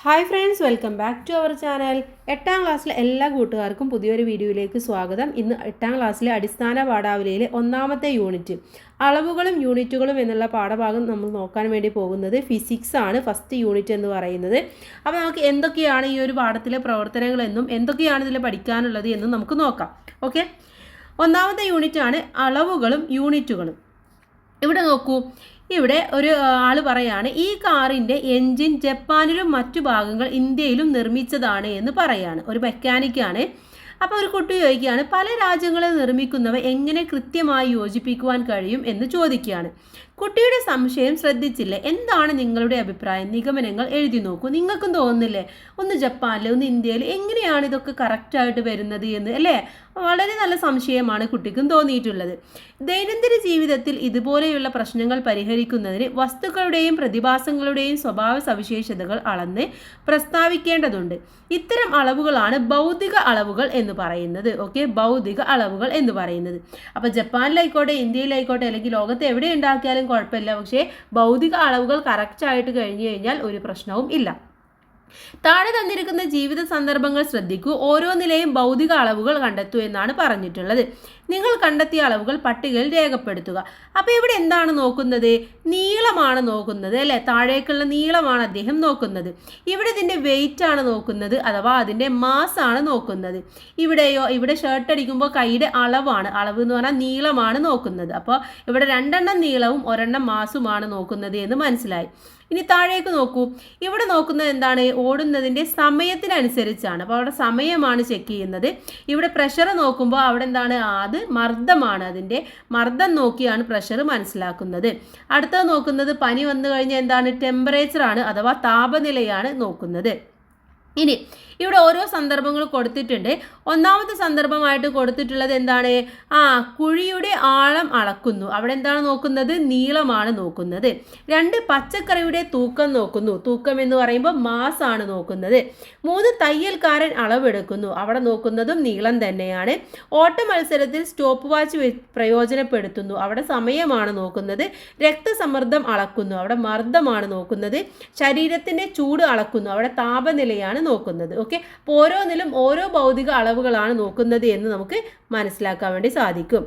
Hi friends, welcome back to our channel. 8ാം ക്ലാസ്സിലെ എല്ലാ കൂട്ടുകാർക്കും പുതിയൊരു വീഡിയോയിലേക്ക് സ്വാഗതം. ഇന്ന് 8ാം ക്ലാസ്സിലെ അടിസ്ഥാന പാഠാവലിയിലെ ഒന്നാമത്തെ യൂണിറ്റ് അളവുകളും യൂണിറ്റുകളും എന്നുള്ള പാഠഭാഗം നമ്മൾ നോക്കാൻ വേണ്ടി പോകുന്നത് ഫിസിക്സ് ആണ്. ഫസ്റ്റ് യൂണിറ്റ് എന്ന് പറയുന്നത്. അപ്പോൾ നമുക്ക് എന്തൊക്കെയാണ് ഈ ഒരു പാഠത്തിലെ പ്രവർത്തനങ്ങളെന്നും എന്തൊക്കെയാണ് ഇതിൽ പഠിക്കാനുള്ളത് എന്നും നമുക്ക് നോക്കാം. ഓക്കെ, ഒന്നാമത്തെ യൂണിറ്റ് ആണ് അളവുകളും യൂണിറ്റുകളും. ഇവിടെ നോക്കൂ, ഇവിടെ ഒരു ആൾ പറയാണ് ഈ കാറിൻ്റെ എൻജിൻ ജപ്പാനിലും മറ്റു ഭാഗങ്ങൾ ഇന്ത്യയിലും നിർമ്മിച്ചതാണ് എന്ന് പറയാണ്. ഒരു മെക്കാനിക്കാണ്. അപ്പോൾ ഒരു കുട്ടി ചോദിക്കുകയാണ് പല രാജ്യങ്ങളിൽ നിർമ്മിക്കുന്നവ എങ്ങനെ കൃത്യമായി യോജിപ്പിക്കുവാൻ കഴിയും എന്ന് ചോദിക്കുകയാണ്. കുട്ടിയുടെ സംശയം ശ്രദ്ധിച്ചില്ല. എന്താണ് നിങ്ങളുടെ അഭിപ്രായം? നിഗമനങ്ങൾ എഴുതി നോക്കൂ. നിങ്ങൾക്കും തോന്നുന്നില്ലേ ഒന്ന് ജപ്പാനിൽ ഒന്ന് ഇന്ത്യയിൽ എങ്ങനെയാണ് ഇതൊക്കെ കറക്റ്റായിട്ട് വരുന്നത് എന്ന്, അല്ലേ? വളരെ നല്ല സംശയമാണ് കുട്ടിക്കും തോന്നിയിട്ടുള്ളത്. ദൈനംദിന ജീവിതത്തിൽ ഇതുപോലെയുള്ള പ്രശ്നങ്ങൾ പരിഹരിക്കുന്നതിന് വസ്തുക്കളുടെയും പ്രതിഭാസങ്ങളുടെയും സ്വഭാവ സവിശേഷതകൾ അളന്ന് പ്രസ്താവിക്കേണ്ടതുണ്ട്. ഇത്തരം അളവുകളാണ് ഭൗതിക അളവുകൾ എന്ന് പറയുന്നത്. ഓക്കെ, ഭൗതിക അളവുകൾ എന്ന് പറയുന്നത്. അപ്പോൾ ജപ്പാനിലായിക്കോട്ടെ, ഇന്ത്യയിലായിക്കോട്ടെ, അല്ലെങ്കിൽ ലോകത്ത് എവിടെ ഉണ്ടാക്കിയാലും കുഴപ്പമില്ല. പക്ഷേ ഭൗതിക അളവുകൾ കറക്റ്റായിട്ട് കഴിഞ്ഞു കഴിഞ്ഞാൽ ഒരു പ്രശ്നവും ഇല്ല. താഴെ തന്നിരിക്കുന്ന ജീവിത സന്ദർഭങ്ങൾ ശ്രദ്ധിക്കൂ. ഓരോന്നിലെയും ഭൗതിക അളവുകൾ കണ്ടെത്തൂ എന്നാണ് പറഞ്ഞിട്ടുള്ളത്. നിങ്ങൾ കണ്ടെത്തിയ അളവുകൾ പട്ടികയിൽ രേഖപ്പെടുത്തുക. അപ്പോൾ ഇവിടെ എന്താണ് നോക്കുന്നത്? നീളമാണ് നോക്കുന്നത്, അല്ലേ? താഴേക്കുള്ള നീളമാണ് അദ്ദേഹം നോക്കുന്നത്. ഇവിടെ ഇതിൻ്റെ വെയിറ്റ് ആണ് നോക്കുന്നത്, അഥവാ അതിൻ്റെ മാസ് ആണ് നോക്കുന്നത്. ഇവിടെയോ, ഇവിടെ ഷർട്ട് അടിക്കുമ്പോൾ കൈയുടെ അളവാണ്, അളവ് എന്ന് പറഞ്ഞാൽ നീളമാണ് നോക്കുന്നത്. അപ്പോൾ ഇവിടെ 2 നീളവും 1 മാസുമാണ് നോക്കുന്നത് എന്ന് മനസ്സിലായി. ഇനി താഴേക്ക് നോക്കൂ. ഇവിടെ നോക്കുന്നത് എന്താണ്? ഓടുന്നതിൻ്റെ സമയത്തിനനുസരിച്ചാണ്. അപ്പോൾ അവിടെ സമയമാണ് ചെക്ക് ചെയ്യുന്നത്. ഇവിടെ പ്രഷർ നോക്കുമ്പോൾ അവിടെ എന്താണ്? അത് മർദ്ദമാണ്. അതിൻ്റെ മർദ്ദം നോക്കിയാണ് പ്രഷർ മനസ്സിലാക്കുന്നത്. അടുത്തത് നോക്കുന്നത് പനി വന്നു കഴിഞ്ഞാൽ എന്താണ്? ടെമ്പറേച്ചറാണ്, അഥവാ താപനിലയാണ് നോക്കുന്നത്. ഇനി ഇവിടെ ഓരോ സന്ദർഭങ്ങൾ കൊടുത്തിട്ടുണ്ട്. ഒന്നാമത്തെ സന്ദർഭമായിട്ട് കൊടുത്തിട്ടുള്ളത് എന്താണ്? കുഴിയുടെ ആഴം അളക്കുന്നു. അവിടെ എന്താണ് നോക്കുന്നത്? നീളമാണ് നോക്കുന്നത്. 2 പച്ചക്കറിയുടെ തൂക്കം നോക്കുന്നു. തൂക്കം എന്ന് പറയുമ്പോൾ മാസ് ആണ് നോക്കുന്നത്. 3 തയ്യൽക്കാരൻ അളവെടുക്കുന്നു. അവിടെ നോക്കുന്നതും നീളം തന്നെയാണ്. ഓട്ട മത്സരത്തിൽ സ്റ്റോപ്പ് വാച്ച് പ്രയോജനപ്പെടുത്തുന്നു. അവിടെ സമയമാണ് നോക്കുന്നത്. രക്തസമ്മർദ്ദം അളക്കുന്നു. അവിടെ മർദ്ദമാണ് നോക്കുന്നത്. ശരീരത്തിൻ്റെ ചൂട് അളക്കുന്നു. അവിടെ താപനിലയാണ് നോക്കുന്നത്. ഓക്കെ, അപ്പോൾ ഓരോന്നിലും ഓരോ ഭൗതിക അളവുകളാണ് നോക്കുന്നത് എന്ന് നമുക്ക് മനസ്സിലാക്കാൻ വേണ്ടി സാധിക്കും.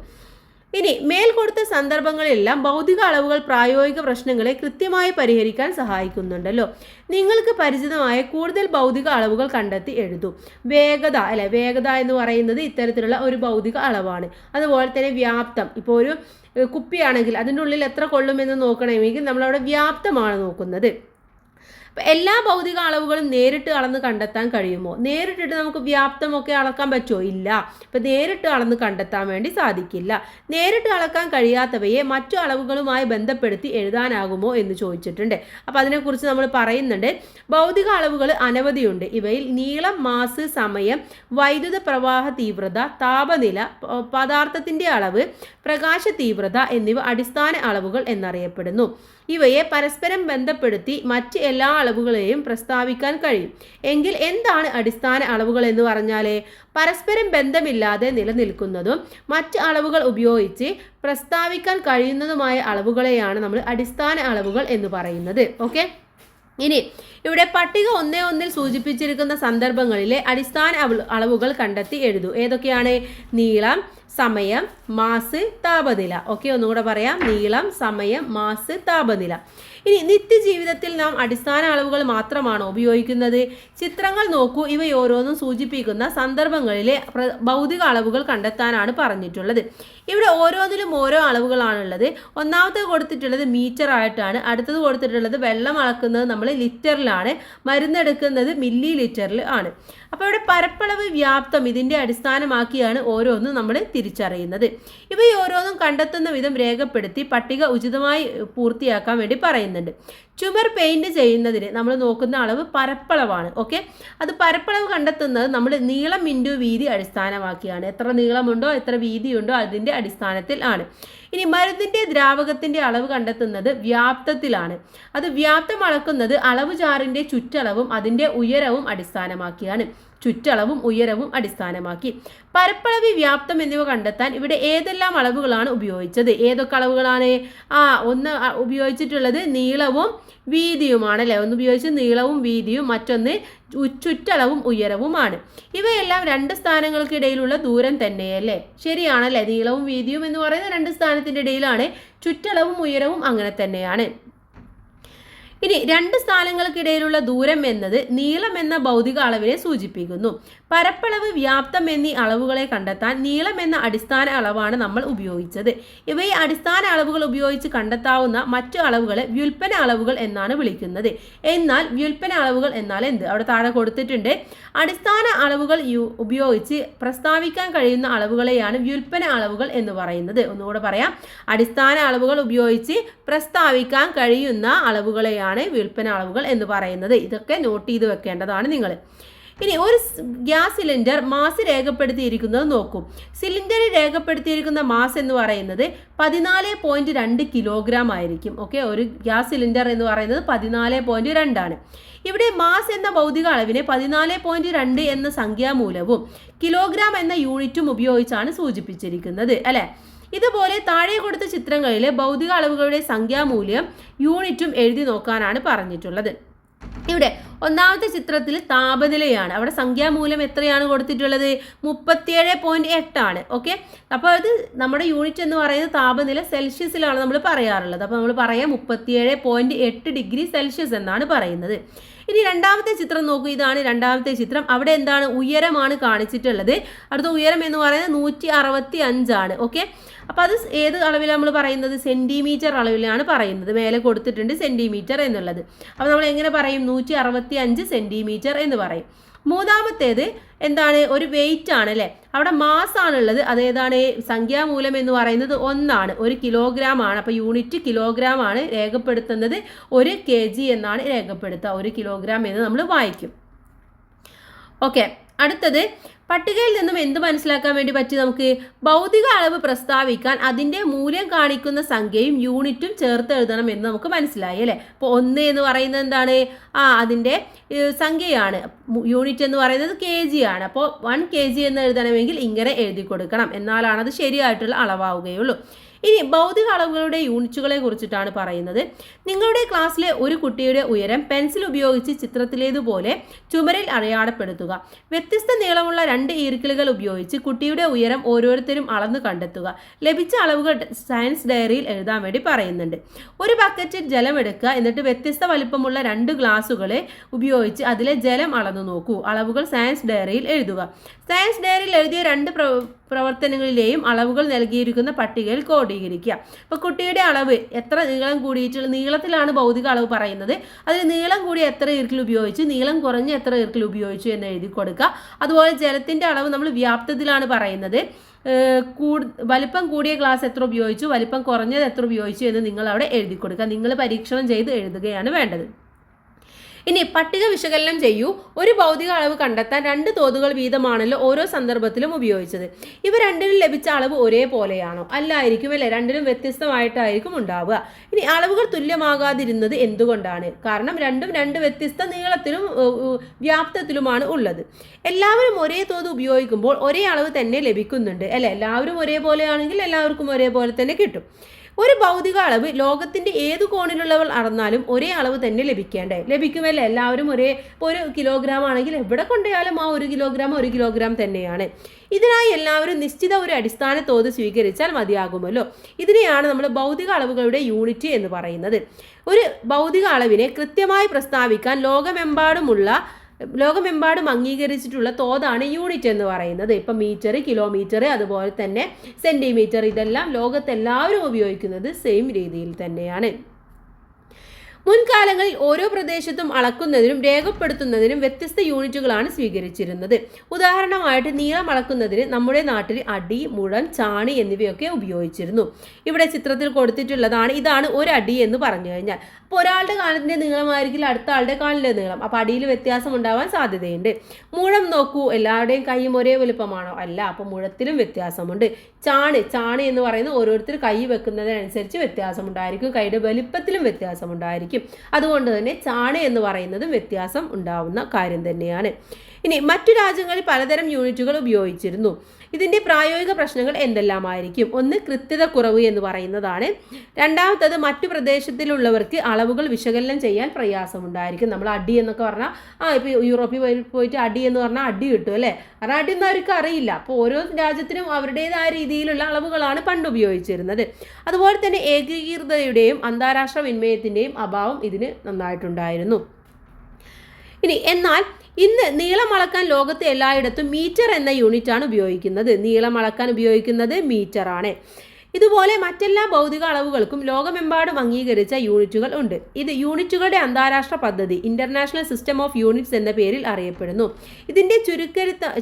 ഇനി മേൽ കൊടുത്ത സന്ദർഭങ്ങളെല്ലാം ഭൗതിക അളവുകൾ പ്രായോഗിക പ്രശ്നങ്ങളെ കൃത്യമായി പരിഹരിക്കാൻ സഹായിക്കുന്നുണ്ടല്ലോ. നിങ്ങൾക്ക് പരിചിതമായ കൂടുതൽ ഭൗതിക അളവുകൾ കണ്ടെത്തി എഴുതൂ. വേഗത, അല്ലെ? വേഗത എന്ന് പറയുന്നത് ഇത്തരത്തിലുള്ള ഒരു ഭൗതിക അളവാണ്. അതുപോലെ തന്നെ വ്യാപ്തം. ഇപ്പോൾ ഒരു കുപ്പിയാണെങ്കിൽ അതിൻ്റെ ഉള്ളിൽ എത്ര കൊള്ളുമെന്ന് നോക്കണമെങ്കിൽ നമ്മളവിടെ വ്യാപ്തമാണ് നോക്കുന്നത്. അപ്പം എല്ലാ ഭൗതിക അളവുകളും നേരിട്ട് അളന്ന് കണ്ടെത്താൻ കഴിയുമോ? നേരിട്ടിട്ട് നമുക്ക് വ്യാപ്തമൊക്കെ അളക്കാൻ പറ്റുമോ? ഇല്ല. ഇപ്പം നേരിട്ട് അളന്ന് കണ്ടെത്താൻ വേണ്ടി സാധിക്കില്ല. നേരിട്ട് അളക്കാൻ കഴിയാത്തവയെ മറ്റു അളവുകളുമായി ബന്ധപ്പെടുത്തി എഴുതാനാകുമോ എന്ന് ചോദിച്ചിട്ടുണ്ട്. അപ്പോൾ അതിനെക്കുറിച്ച് നമ്മൾ പറയുന്നുണ്ട്. ഭൗതിക അളവുകൾ അനവധിയുണ്ട്. ഇവയിൽ നീളം, മാസ്, സമയം, വൈദ്യുത പ്രവാഹ തീവ്രത, താപനില, പദാർത്ഥത്തിൻ്റെ അളവ്, പ്രകാശ തീവ്രത എന്നിവ അടിസ്ഥാന അളവുകൾ എന്നറിയപ്പെടുന്നു. ഇവയെ പരസ്പരം ബന്ധപ്പെടുത്തി മറ്റ് എല്ലാ അളവുകളെയും പ്രസ്താവിക്കാൻ കഴിയും. എങ്കിൽ എന്താണ് അടിസ്ഥാന അളവുകൾ എന്ന് പറഞ്ഞാൽ? പരസ്പരം ബന്ധമില്ലാതെ നിലനിൽക്കുന്നതും മറ്റ് അളവുകൾ ഉപയോഗിച്ച് പ്രസ്താവിക്കാൻ കഴിയുന്നതുമായ അളവുകളെയാണ് നമ്മൾ അടിസ്ഥാന അളവുകൾ എന്ന് പറയുന്നത്. ഓക്കെ, ഇനി ഇവിടെ പട്ടിക 1.1 സൂചിപ്പിച്ചിരിക്കുന്ന സന്ദർഭങ്ങളിലെ അടിസ്ഥാന അളവുകൾ കണ്ടെത്തി എഴുതൂ. ഏതൊക്കെയാണ്? നീളം, സമയം, മാസ്, താപനില. ഓക്കെ, ഒന്നുകൂടെ പറയാം. നീളം, സമയം, മാസ്, താപനില. ഇനി നിത്യജീവിതത്തിൽ നാം അടിസ്ഥാന അളവുകൾ മാത്രമാണോ ഉപയോഗിക്കുന്നത്? ചിത്രങ്ങൾ നോക്കൂ. ഇവ ഓരോന്നും സൂചിപ്പിക്കുന്ന സന്ദർഭങ്ങളിലെ ഭൗതിക അളവുകൾ കണ്ടെത്താനാണ് പറഞ്ഞിട്ടുള്ളത്. ഇവിടെ ഓരോന്നിലും ഓരോ അളവുകളാണുള്ളത്. ഒന്നാമത്തെ കൊടുത്തിട്ടുള്ളത് മീറ്റർ ആയിട്ടാണ്. അടുത്തത് കൊടുത്തിട്ടുള്ളത് വെള്ളം അളക്കുന്നത് നമ്മൾ ലിറ്ററിലാണ്, മരുന്നെടുക്കുന്നത് മില്ലി ലിറ്ററിൽ ആണ്. അപ്പോൾ ഇവിടെ പരപ്പളവ്, വ്യാപ്തം ഇതിൻ്റെ അടിസ്ഥാനമാക്കിയാണ് ഓരോന്നും നമ്മൾ തിരിച്ചറിയുന്നത്. ഇവ ഓരോന്നും കണ്ടെത്തുന്ന വിധം രേഖപ്പെടുത്തി പട്ടിക ഉചിതമായി പൂർത്തിയാക്കാൻ വേണ്ടി പറയുന്നുണ്ട്. ചുമർ പെയിന്റ് ചെയ്യുന്നതിന് നമ്മൾ നോക്കുന്ന അളവ് പരപ്പളവാണ്. ഓക്കെ, അത് പരപ്പളവ് കണ്ടെത്തുന്നത് നമ്മൾ നീളം ഇൻറ്റു വീതി അടിസ്ഥാനമാക്കിയാണ്. എത്ര നീളമുണ്ടോ എത്ര വീതിയുണ്ടോ അതിൻ്റെ അടിസ്ഥാനത്തിൽ ആണ്. ഇനി മരുന്നിൻ്റെ ദ്രാവകത്തിൻ്റെ അളവ് കണ്ടെത്തുന്നത് വ്യാപ്തത്തിലാണ്. അത് വ്യാപ്തം അളക്കുന്നത് അളവ് ജാറിൻ്റെ ചുറ്റളവും അതിൻ്റെ ഉയരവും അടിസ്ഥാനമാക്കിയാണ്. ചുറ്റളവും ഉയരവും അടിസ്ഥാനമാക്കി. പരപ്പളവ്, വ്യാപ്തം എന്നിവ കണ്ടെത്താൻ ഇവിടെ ഏതെല്ലാം അളവുകളാണ് ഉപയോഗിച്ചത്? ഏതൊക്കെ അളവുകളാണ്? ഒന്ന് ഉപയോഗിച്ചിട്ടുള്ളത് നീളവും വീതിയുമാണ് അല്ലേ. ഒന്ന് ഉപയോഗിച്ച് നീളവും വീതിയും, മറ്റൊന്ന് ചുറ്റളവും ഉയരവുമാണ്. ഇവയെല്ലാം രണ്ട് സ്ഥാനങ്ങൾക്കിടയിലുള്ള ദൂരം തന്നെയല്ലേ. ശരിയാണല്ലേ. നീളവും വീതിയും എന്ന് പറയുന്ന രണ്ട് സ്ഥാനത്തിൻ്റെ ഇടയിലാണ്. ചുറ്റളവും ഉയരവും അങ്ങനെ തന്നെയാണ്. ഇനി രണ്ട് സ്ഥാനങ്ങൾക്കിടയിലുള്ള ദൂരം എന്നത് നീളം എന്ന ഭൗതിക അളവിനെ സൂചിപ്പിക്കുന്നു. പരപ്പളവ്, വ്യാപ്തം എന്നീ അളവുകളെ കണ്ടെത്താൻ നീളം എന്ന അടിസ്ഥാന അളവാണ് നമ്മൾ ഉപയോഗിച്ചത്. ഇവയെ അടിസ്ഥാന അളവുകൾ ഉപയോഗിച്ച് കണ്ടെത്താവുന്ന മറ്റു അളവുകളെ വ്യുൽപ്പന്ന അളവുകൾ എന്നാണ് വിളിക്കുന്നത്. എന്നാൽ വ്യുൽപ്പന്ന അളവുകൾ എന്നാൽ എന്ത്? അവിടെ താഴെ കൊടുത്തിട്ടുണ്ട്. അടിസ്ഥാന അളവുകൾ ഉപയോഗിച്ച് പ്രസ്താവിക്കാൻ കഴിയുന്ന അളവുകളെയാണ് വ്യുൽപ്പന്ന അളവുകൾ എന്ന് പറയുന്നത്. ഒന്നുകൂടെ പറയാം. അടിസ്ഥാന അളവുകൾ ഉപയോഗിച്ച് പ്രസ്താവിക്കാൻ കഴിയുന്ന അളവുകളെയാണ് വ്യുൽപ്പന്ന അളവുകൾ എന്ന് പറയുന്നത്. ഇതൊക്കെ നോട്ട് ചെയ്ത് വെക്കേണ്ടതാണ് നിങ്ങൾ. ഇനി ഒരു ഗ്യാസ് സിലിണ്ടർ മാസ് രേഖപ്പെടുത്തിയിരിക്കുന്നത് നോക്കൂ. സിലിണ്ടറിൽ രേഖപ്പെടുത്തിയിരിക്കുന്ന മാസ് എന്ന് പറയുന്നത് 14.2 കിലോഗ്രാം ആയിരിക്കും. ഓക്കെ, ഒരു ഗ്യാസ് സിലിണ്ടർ എന്ന് പറയുന്നത് 14.2 ആണ്. ഇവിടെ മാസ് എന്ന ഭൗതിക അളവിനെ 14.2 എന്ന സംഖ്യാമൂലവും കിലോഗ്രാം എന്ന യൂണിറ്റും ഉപയോഗിച്ചാണ് സൂചിപ്പിച്ചിരിക്കുന്നത് അല്ലെ. ഇതുപോലെ താഴെ കൊടുത്ത ചിത്രങ്ങളിലെ ഭൗതിക അളവുകളുടെ സംഖ്യാമൂല്യം യൂണിറ്റും എഴുതി നോക്കാനാണ് പറഞ്ഞിട്ടുള്ളത്. ഇവിടെ ഒന്നാമത്തെ ചിത്രത്തിൽ താപനിലയാണ്. അവിടെ സംഖ്യാമൂല്യം എത്രയാണ് കൊടുത്തിട്ടുള്ളത്? 37.8 ആണ്. ഓക്കെ, അപ്പോൾ അത് നമ്മുടെ യൂണിറ്റ് എന്ന് പറയുന്നത് താപനില സെൽഷ്യസിലാണ് നമ്മൾ പറയാറുള്ളത്. അപ്പോൾ നമ്മൾ പറയാം 37.8 ഡിഗ്രി സെൽഷ്യസ് എന്നാണ് പറയുന്നത്. ഇനി രണ്ടാമത്തെ ചിത്രം നോക്കൂ. ഇതാണ് രണ്ടാമത്തെ ചിത്രം. അവിടെ എന്താണ്? ഉയരമാണ് കാണിച്ചിട്ടുള്ളത്. അടുത്ത ഉയരം എന്ന് പറയുന്നത് 165 ആണ്. ഓക്കെ, അപ്പോൾ അത് ഏത് അളവിലാണ് നമ്മൾ പറയുന്നത്? സെൻറ്റിമീറ്റർ അളവിലാണ് പറയുന്നത്. മേലെ കൊടുത്തിട്ടുണ്ട് സെൻറ്റിമീറ്റർ എന്നുള്ളത്. അപ്പോൾ നമ്മൾ എങ്ങനെ പറയും? 165 സെൻറ്റിമീറ്റർ എന്ന് പറയും. മൂന്നാമത്തേത് എന്താണ്? ഒരു വെയിറ്റ് ആണ് അല്ലേ. അവിടെ മാസ് ആണുള്ളത്. അതേതാണ്? സംഖ്യാമൂലം എന്ന് പറയുന്നത് 1 ആണ്. 1 കിലോഗ്രാം ആണ്. അപ്പോൾ യൂണിറ്റ് കിലോഗ്രാം ആണ് രേഖപ്പെടുത്തുന്നത്. 1 kg എന്നാണ് രേഖപ്പെടുത്തുക. 1 കിലോഗ്രാം എന്ന് നമ്മൾ വായിക്കും. ഓക്കെ, അടുത്തത് പട്ടികയിൽ നിന്നും എന്ത് മനസ്സിലാക്കാൻ വേണ്ടി പറ്റി നമുക്ക്? ഭൗതിക അളവ് പ്രസ്താവിക്കാൻ അതിൻ്റെ മൂല്യം കാണിക്കുന്ന സംഖ്യയും യൂണിറ്റും ചേർത്ത് എഴുതണം എന്ന് നമുക്ക് മനസ്സിലായി അല്ലേ. അപ്പോൾ 1 എന്ന് പറയുന്നത് എന്താണ്? അതിൻ്റെ സംഖ്യയാണ്. യൂണിറ്റ് എന്ന് പറയുന്നത് kg ആണ്. അപ്പോൾ 1 kg എന്ന് എഴുതണമെങ്കിൽ ഇങ്ങനെ എഴുതി കൊടുക്കണം. എന്നാലാണ് അത് ശരിയായിട്ടുള്ള അളവാവുകയുള്ളൂ. ഇനി ഭൗതിക അളവുകളുടെ യൂണിറ്റുകളെ കുറിച്ചിട്ടാണ് പറയുന്നത്. നിങ്ങളുടെ ക്ലാസ്സിലെ ഒരു കുട്ടിയുടെ ഉയരം പെൻസിൽ ഉപയോഗിച്ച് ചിത്രത്തിലേതുപോലെ ചുമരിൽ അടയാളപ്പെടുത്തുക. വ്യത്യസ്ത നീളമുള്ള 2 ഈർക്കിളുകൾ ഉപയോഗിച്ച് കുട്ടിയുടെ ഉയരം ഓരോരുത്തരും അളന്ന് കണ്ടെത്തുക. ലഭിച്ച അളവുകൾ സയൻസ് ഡയറിയിൽ എഴുതാൻ വേണ്ടി പറയുന്നുണ്ട്. ഒരു ബക്കറ്റിൽ ജലം എടുക്കുക. എന്നിട്ട് വ്യത്യസ്ത വലിപ്പമുള്ള 2 ഗ്ലാസുകളെ ഉപയോഗിച്ച് അതിലെ ജലം അളന്നു നോക്കൂ. അളവുകൾ സയൻസ് ഡയറിയിൽ എഴുതുക. സയൻസ് ഡയറിയിൽ എഴുതിയ 2 പ്രവർത്തനങ്ങളിലെയും അളവുകൾ നൽകിയിരിക്കുന്ന പട്ടികയിൽ ക്രോഡീകരിക്കുക. അപ്പോൾ കുട്ടിയുടെ അളവ് എത്ര നീളം കൂടിയിട്ടുള്ള നീളത്തിലാണ് ഭൗതിക അളവ് പറയുന്നത്. അതിൽ നീളം കൂടിയ എത്ര ഈർക്കിൽ ഉപയോഗിച്ചു, നീളം കുറഞ്ഞ എത്ര ഈർക്കിൽ ഉപയോഗിച്ചു എന്ന് എഴുതി കൊടുക്കുക. അതുപോലെ ജലത്തിൻ്റെ അളവ് നമ്മൾ വ്യാപ്തത്തിലാണ് പറയുന്നത്. വലിപ്പം കൂടിയ ഗ്ലാസ് എത്ര ഉപയോഗിച്ചു, വലിപ്പം കുറഞ്ഞത് എത്ര ഉപയോഗിച്ചു എന്ന് നിങ്ങൾ അവിടെ എഴുതി കൊടുക്കുക. നിങ്ങൾ പരീക്ഷണം ചെയ്ത് എഴുതുകയാണ് വേണ്ടത്. ഇനി പട്ടിക വിശകലനം ചെയ്യൂ. ഒരു ഭൗതിക അളവ് കണ്ടെത്താൻ 2 തോതുകൾ വീതമാണല്ലോ ഓരോ സന്ദർഭത്തിലും ഉപയോഗിച്ചത്. ഇവ രണ്ടിനും ലഭിച്ച അളവ് ഒരേപോലെയാണോ? അല്ലായിരിക്കും അല്ലേ. രണ്ടിനും വ്യത്യസ്തമായിട്ടായിരിക്കും ഉണ്ടാവുക. ഇനി അളവുകൾ തുല്യമാകാതിരുന്നത് എന്തുകൊണ്ടാണ്? കാരണം രണ്ടും 2 വ്യത്യസ്ത നീളത്തിലും വ്യാപ്തത്തിലുമാണ് ഉള്ളത്. എല്ലാവരും ഒരേ തോത് ഉപയോഗിക്കുമ്പോൾ ഒരേ അളവ് തന്നെ ലഭിക്കുന്നുണ്ട് അല്ലേ. എല്ലാവരും ഒരേപോലെയാണെങ്കിൽ എല്ലാവർക്കും ഒരേപോലെ തന്നെ കിട്ടും. ഒരു ഭൗതിക അളവ് ലോകത്തിൻ്റെ ഏതു കോണിലുള്ളവർ അളന്നാലും ഒരേ അളവ് തന്നെ ലഭിക്കുമല്ലേ. എല്ലാവരും ഒരേ. ഇപ്പോൾ 1 കിലോഗ്രാം ആണെങ്കിൽ എവിടെ കൊണ്ടുപോയാലും ആ 1 കിലോഗ്രാം തന്നെയാണ്. ഇതിനായി എല്ലാവരും നിശ്ചിത ഒരു അടിസ്ഥാന തോത് സ്വീകരിച്ചാൽ മതിയാകുമല്ലോ. ഇതിനെയാണ് നമ്മൾ ഭൗതിക അളവുകളുടെ യൂണിറ്റ് എന്ന് പറയുന്നത്. ഒരു ഭൗതിക അളവിനെ കൃത്യമായി പ്രസ്താവിക്കാൻ ലോകമെമ്പാടും അംഗീകരിച്ചിട്ടുള്ള തോതാണ് യൂണിറ്റ് എന്ന് പറയുന്നത്. ഇപ്പം മീറ്റർ, കിലോമീറ്റർ, അതുപോലെ തന്നെ സെൻറ്റിമീറ്റർ, ഇതെല്ലാം ലോകത്തെല്ലാവരും ഉപയോഗിക്കുന്നത് സെയിം രീതിയിൽ തന്നെയാണ്. മുൻകാലങ്ങളിൽ ഓരോ പ്രദേശത്തും അളക്കുന്നതിനും രേഖപ്പെടുത്തുന്നതിനും വ്യത്യസ്ത യൂണിറ്റുകളാണ് സ്വീകരിച്ചിരുന്നത്. ഉദാഹരണമായിട്ട് നീളം അളക്കുന്നതിന് നമ്മുടെ നാട്ടിൽ അടി, മുഴം, ചാണി എന്നിവയൊക്കെ ഉപയോഗിച്ചിരുന്നു. ഇവിടെ ചിത്രത്തിൽ കൊടുത്തിട്ടുള്ളതാണ്. ഇതാണ് 1 അടി എന്ന് പറഞ്ഞു കഴിഞ്ഞാൽ. അപ്പോൾ ഒരാളുടെ കാലിൻ്റെ നീളമായിരിക്കില്ല അടുത്ത ആളുടെ കാലിൻ്റെ നീളം. അപ്പോൾ അടിയിൽ വ്യത്യാസം ഉണ്ടാവാൻ സാധ്യതയുണ്ട്. മുഴം നോക്കൂ. എല്ലാവരുടെയും കൈയും ഒരേ വലുപ്പമാണോ? അല്ല. അപ്പോൾ മുഴത്തിലും വ്യത്യാസമുണ്ട്. ചാണി എന്ന് പറയുന്നത് ഓരോരുത്തർ കൈ വെക്കുന്നതിനനുസരിച്ച് വ്യത്യാസമുണ്ടായിരിക്കും. കൈയുടെ വലിപ്പത്തിലും വ്യത്യാസമുണ്ടായിരിക്കും. ആയിരിക്കും. അതുകൊണ്ട് തന്നെ ചാണ് എന്ന് പറയുന്നതും വ്യത്യാസം ഉണ്ടാവുന്ന കാര്യം തന്നെയാണ്. ഇനി മറ്റു രാജ്യങ്ങളിൽ പലതരം യൂണിറ്റുകൾ ഉപയോഗിച്ചിരുന്നു. ഇതിൻ്റെ പ്രായോഗിക പ്രശ്നങ്ങൾ എന്തെല്ലാമായിരിക്കും? ഒന്ന്, കൃത്യത കുറവ് എന്ന് പറയുന്നതാണ്. രണ്ടാമത്തത്, മറ്റു പ്രദേശത്തിലുള്ളവർക്ക് അളവുകൾ വിശകലനം ചെയ്യാൻ പ്രയാസമുണ്ടായിരിക്കും. നമ്മൾ അടി എന്നൊക്കെ പറഞ്ഞാൽ ഇപ്പോൾ യൂറോപ്പിൽ പോയിട്ട് അടി എന്ന് പറഞ്ഞാൽ അടി കിട്ടും അല്ലേ? കാരണം അടി ഒന്നും അവർക്ക് അറിയില്ല. അപ്പോൾ ഓരോ രാജ്യത്തിനും അവരുടേതായ രീതിയിലുള്ള അളവുകളാണ് പണ്ട് ഉപയോഗിച്ചിരുന്നത്. അതുപോലെ തന്നെ ഏകീകൃതയുടെയും അന്താരാഷ്ട്ര വിനിമയത്തിൻ്റെയും അഭാവം ഇതിന് നന്നായിട്ടുണ്ടായിരുന്നു. ഇനി എന്നാൽ ഇന്ന് നീളം അളക്കാൻ ലോകത്ത് എല്ലായിടത്തും മീറ്റർ എന്ന യൂണിറ്റാണ് ഉപയോഗിക്കുന്നത്. നീളം അളക്കാൻ ഉപയോഗിക്കുന്നത് മീറ്ററാണ്. ഇതുപോലെ മറ്റെല്ലാ ഭൗതിക അളവുകൾക്കും ലോകമെമ്പാടും അംഗീകരിച്ച യൂണിറ്റുകൾ ഉണ്ട്. ഇത് യൂണിറ്റുകളുടെ അന്താരാഷ്ട്ര പദ്ധതി, ഇന്റർനാഷണൽ സിസ്റ്റം ഓഫ് യൂണിറ്റ്സ് എന്ന പേരിൽ അറിയപ്പെടുന്നു. ഇതിൻ്റെ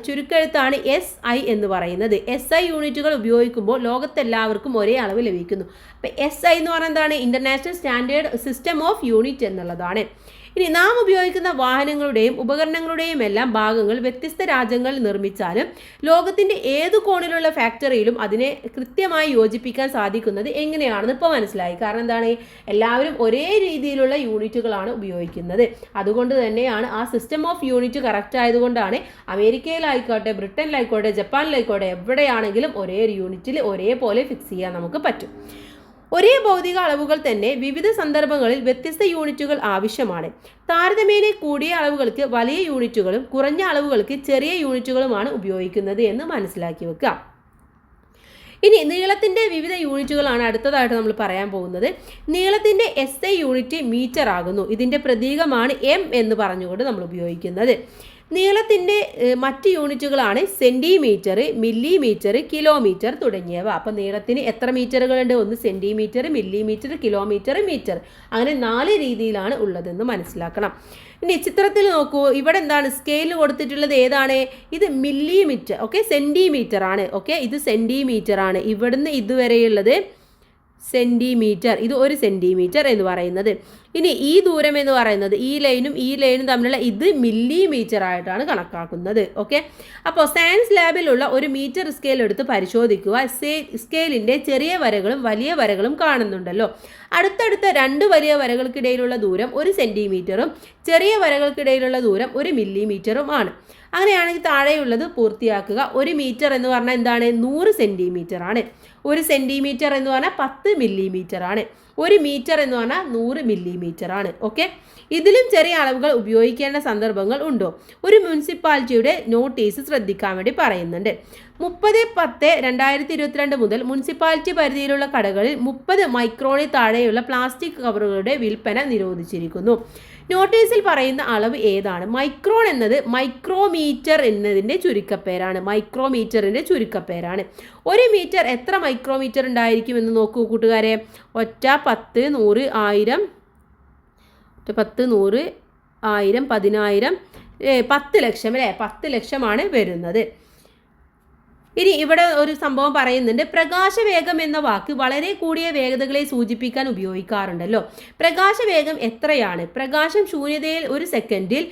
ചുരുക്കെഴുത്താണ് SI എന്ന് പറയുന്നത്. SI യൂണിറ്റുകൾ ഉപയോഗിക്കുമ്പോൾ ലോകത്തെല്ലാവർക്കും ഒരേ അളവ് ലഭിക്കുന്നു. അപ്പം SI എന്ന് പറയുന്നത് എന്താണ്? International standard system of unit എന്നുള്ളതാണ്. ഇനി നാം ഉപയോഗിക്കുന്ന വാഹനങ്ങളുടെയും ഉപകരണങ്ങളുടെയും എല്ലാം ഭാഗങ്ങൾ വ്യത്യസ്ത രാജ്യങ്ങളിൽ നിർമ്മിച്ചാലും ലോകത്തിൻ്റെ ഏതു കോണിലുള്ള ഫാക്ടറിയിലും അതിനെ കൃത്യമായി യോജിപ്പിക്കാൻ സാധിക്കുന്നത് എങ്ങനെയാണെന്ന് ഇപ്പോൾ മനസ്സിലായി. കാരണം എന്താണ്? എല്ലാവരും ഒരേ രീതിയിലുള്ള യൂണിറ്റുകളാണ് ഉപയോഗിക്കുന്നത്. അതുകൊണ്ട് തന്നെയാണ് ആ സിസ്റ്റം ഓഫ് യൂണിറ്റ് കറക്റ്റ് ആയതുകൊണ്ടാണ് അമേരിക്കയിലായിക്കോട്ടെ, ബ്രിട്ടനിലായിക്കോട്ടെ, ജപ്പാനിലായിക്കോട്ടെ, എവിടെയാണെങ്കിലും ഒരേ യൂണിറ്റിൽ ഒരേപോലെ ഫിക്സ് ചെയ്യാൻ നമുക്ക് പറ്റും. ഒരേ ഭൗതിക അളവുകൾ തന്നെ വിവിധ സന്ദർഭങ്ങളിൽ വ്യത്യസ്ത യൂണിറ്റുകൾ ആവശ്യമാണ്. താരതമ്യേന കൂടിയ അളവുകൾക്ക് വലിയ യൂണിറ്റുകളും കുറഞ്ഞ അളവുകൾക്ക് ചെറിയ യൂണിറ്റുകളുമാണ് ഉപയോഗിക്കുന്നത് എന്ന് മനസ്സിലാക്കി വെക്കുക. ഇനി നീളത്തിൻ്റെ വിവിധ യൂണിറ്റുകളാണ് അടുത്തതായിട്ട് നമ്മൾ പറയാൻ പോകുന്നത്. നീളത്തിൻ്റെ SI യൂണിറ്റ് മീറ്റർ ആകുന്നു. ഇതിൻ്റെ പ്രതീകമാണ് M എന്ന് പറഞ്ഞുകൊണ്ട് നമ്മൾ ഉപയോഗിക്കുന്നത്. നീളത്തിൻ്റെ മറ്റ് യൂണിറ്റുകളാണ് സെൻറ്റിമീറ്റർ, മില്ലിമീറ്റർ, കിലോമീറ്റർ തുടങ്ങിയവ. അപ്പോൾ നീളത്തിന് എത്ര മീറ്ററുകളുണ്ട്? ഒന്ന് സെൻറ്റിമീറ്റർ, മില്ലിമീറ്റർ, കിലോമീറ്റർ, മീറ്റർ. അങ്ങനെ 4 രീതിയിലാണ് ഉള്ളതെന്ന് മനസ്സിലാക്കണം. ഇനി ചിത്രത്തിൽ നോക്കൂ, ഇവിടെ എന്താണ് സ്കെയിൽ കൊടുത്തിട്ടുള്ളത്? ഏതാണ് ഇത്? മില്ലിമീറ്റർ. ഓക്കെ, സെൻറ്റിമീറ്റർ ആണ്. ഓക്കെ, ഇത് സെൻറ്റിമീറ്റർ ആണ്. ഇവിടുന്ന് ഇതുവരെയുള്ളത് സെൻറ്റിമീറ്റർ. ഇത് 1 സെൻറ്റിമീറ്റർ എന്ന് പറയുന്നത്. ഇനി ഈ ദൂരം എന്ന് പറയുന്നത് ഈ ലൈനും തമ്മിലുള്ള ഇത് മില്ലിമീറ്റർ ആയിട്ടാണ് കണക്കാക്കുന്നത്. ഓക്കെ, അപ്പോൾ സയൻസ് ലാബിലുള്ള ഒരു മീറ്റർ സ്കെയിൽ എടുത്ത് പരിശോധിക്കുക. സ്കെയിലിൻ്റെ ചെറിയ വരകളും വലിയ വരകളും കാണുന്നുണ്ടല്ലോ. അടുത്തടുത്ത 2 വലിയ വരകൾക്കിടയിലുള്ള ദൂരം 1 സെൻറ്റിമീറ്ററും ചെറിയ വരകൾക്കിടയിലുള്ള ദൂരം 1 മില്ലിമീറ്ററും ആണ്. അങ്ങനെയാണെങ്കിൽ താഴെയുള്ളത് പൂർത്തിയാക്കുക. 1 മീറ്റർ എന്ന് പറഞ്ഞാൽ എന്താണ്? 100 സെൻറ്റിമീറ്റർ ആണ്. 1 സെൻറ്റിമീറ്റർ എന്ന് പറഞ്ഞാൽ 10 മില്ലിമീറ്റർ ആണ്. 1 മീറ്റർ എന്ന് പറഞ്ഞാൽ 100 മില്ലിമീറ്റർ ആണ്. ഓക്കെ, ഇതിലും ചെറിയ അളവുകൾ ഉപയോഗിക്കേണ്ട സന്ദർഭങ്ങൾ ഉണ്ടോ? ഒരു മുനിസിപ്പാലിറ്റിയുടെ നോട്ടീസ് ശ്രദ്ധിക്കാൻ വേണ്ടി പറയുന്നുണ്ട്. 30/10/2022 മുതൽ മുനിസിപ്പാലിറ്റി പരിധിയിലുള്ള കടകളിൽ 30 മൈക്രോണിൽ താഴെയുള്ള പ്ലാസ്റ്റിക് കവറുകളുടെ വിൽപ്പന നിരോധിച്ചിരിക്കുന്നു. നോട്ടീസിൽ പറയുന്ന അളവ് ഏതാണ്? മൈക്രോൺ എന്നത് മൈക്രോമീറ്റർ എന്നതിൻ്റെ ചുരുക്കപ്പേരാണ്. മൈക്രോമീറ്ററിൻ്റെ ചുരുക്കപ്പേരാണ്. 1 മീറ്റർ എത്ര മൈക്രോമീറ്റർ ഉണ്ടായിരിക്കുമെന്ന് നോക്കൂ കൂട്ടുകാരെ. 1, 10, 100, 1000, 10, 100, 1000, 10,000, 10 ലക്ഷം അല്ലേ? 10 ലക്ഷമാണ് വരുന്നത്. ഇനി ഇവിടെ ഒരു സംഭവം പറയുന്നുണ്ട്. പ്രകാശവേഗം എന്ന വാക്ക് വളരെ കൂടിയ വേഗതകളെ സൂചിപ്പിക്കാൻ ഉപയോഗിക്കാറുണ്ടല്ലോ. പ്രകാശവേഗം എത്രയാണ്? പ്രകാശം ശൂന്യതയിൽ 1 സെക്കൻഡിൽ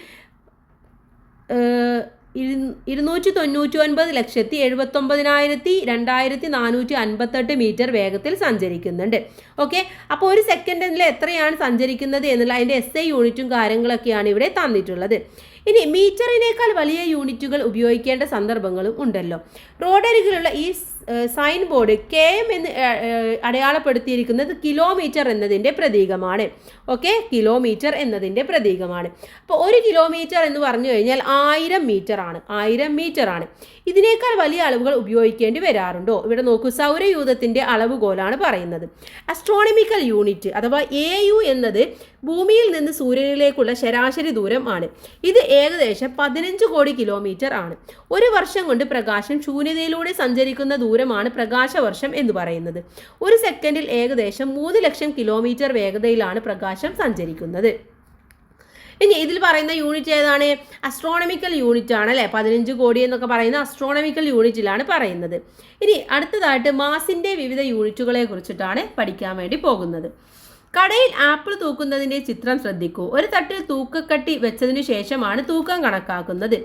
299,79,2458 മീറ്റർ വേഗത്തിൽ സഞ്ചരിക്കുന്നുണ്ട്. ഓക്കെ, അപ്പോൾ 1 സെക്കൻഡിൽ എത്രയാണ് സഞ്ചരിക്കുന്നത് എന്നുള്ള അതിൻ്റെ SI യൂണിറ്റും കാര്യങ്ങളൊക്കെയാണ് ഇവിടെ തന്നിട്ടുള്ളത്. ഇനി മീറ്ററിനേക്കാൾ വലിയ യൂണിറ്റുകൾ ഉപയോഗിക്കേണ്ട സന്ദർഭങ്ങളും ഉണ്ടല്ലോ. റോഡരികിലുള്ള ഈ സൈൻ ബോർഡ് KM എന്ന് അടയാളപ്പെടുത്തിയിരിക്കുന്നത് കിലോമീറ്റർ എന്നതിൻ്റെ പ്രതീകമാണ്. ഓക്കെ, കിലോമീറ്റർ എന്നതിൻ്റെ പ്രതീകമാണ്. അപ്പോൾ 1 കിലോമീറ്റർ എന്ന് പറഞ്ഞു കഴിഞ്ഞാൽ 1000 മീറ്റർ ആണ്. 1000 മീറ്റർ ആണ്. ഇതിനേക്കാൾ വലിയ അളവുകൾ ഉപയോഗിക്കേണ്ടി വരാറുണ്ടോ? ഇവിടെ നോക്കൂ, സൗരയൂഥത്തിൻ്റെ അളവുകോലാണ് പറയുന്നത്. അസ്ട്രോണമിക്കൽ യൂണിറ്റ് അഥവാ AU എന്നത് ഭൂമിയിൽ നിന്ന് സൂര്യനിലേക്കുള്ള ശരാശരി ദൂരം ആണ്. ഇത് ഏകദേശം 15 കോടി കിലോമീറ്റർ ആണ്. 1 വർഷം കൊണ്ട് പ്രകാശം ശൂന്യതയിലൂടെ സഞ്ചരിക്കുന്ന ദൂരമാണ് പ്രകാശവർഷം എന്ന് പറയുന്നത്. 1 സെക്കൻഡിൽ ഏകദേശം 3 ലക്ഷം കിലോമീറ്റർ വേഗതയിലാണ് പ്രകാശം സഞ്ചരിക്കുന്നത്. ഇനി ഇതിൽ പറയുന്ന യൂണിറ്റ് ഏതാണ്? അസ്ട്രോണമിക്കൽ യൂണിറ്റ് ആണ് അല്ലേ? 15 കോടി എന്നൊക്കെ പറയുന്ന അസ്ട്രോണമിക്കൽ യൂണിറ്റിലാണ് പറയുന്നത്. ഇനി അടുത്തതായിട്ട് മാസിൻ്റെ വിവിധ യൂണിറ്റുകളെ കുറിച്ചിട്ടാണ് പഠിക്കാൻ വേണ്ടി പോകുന്നത്. കടയിൽ ആപ്പിൾ തൂക്കുന്നതിൻ്റെ ചിത്രം ശ്രദ്ധിക്കൂ. ഒരു തട്ടിൽ തൂക്കക്കട്ടി വെച്ചതിനു ശേഷമാണ് തൂക്കം കണക്കാക്കുന്നത്.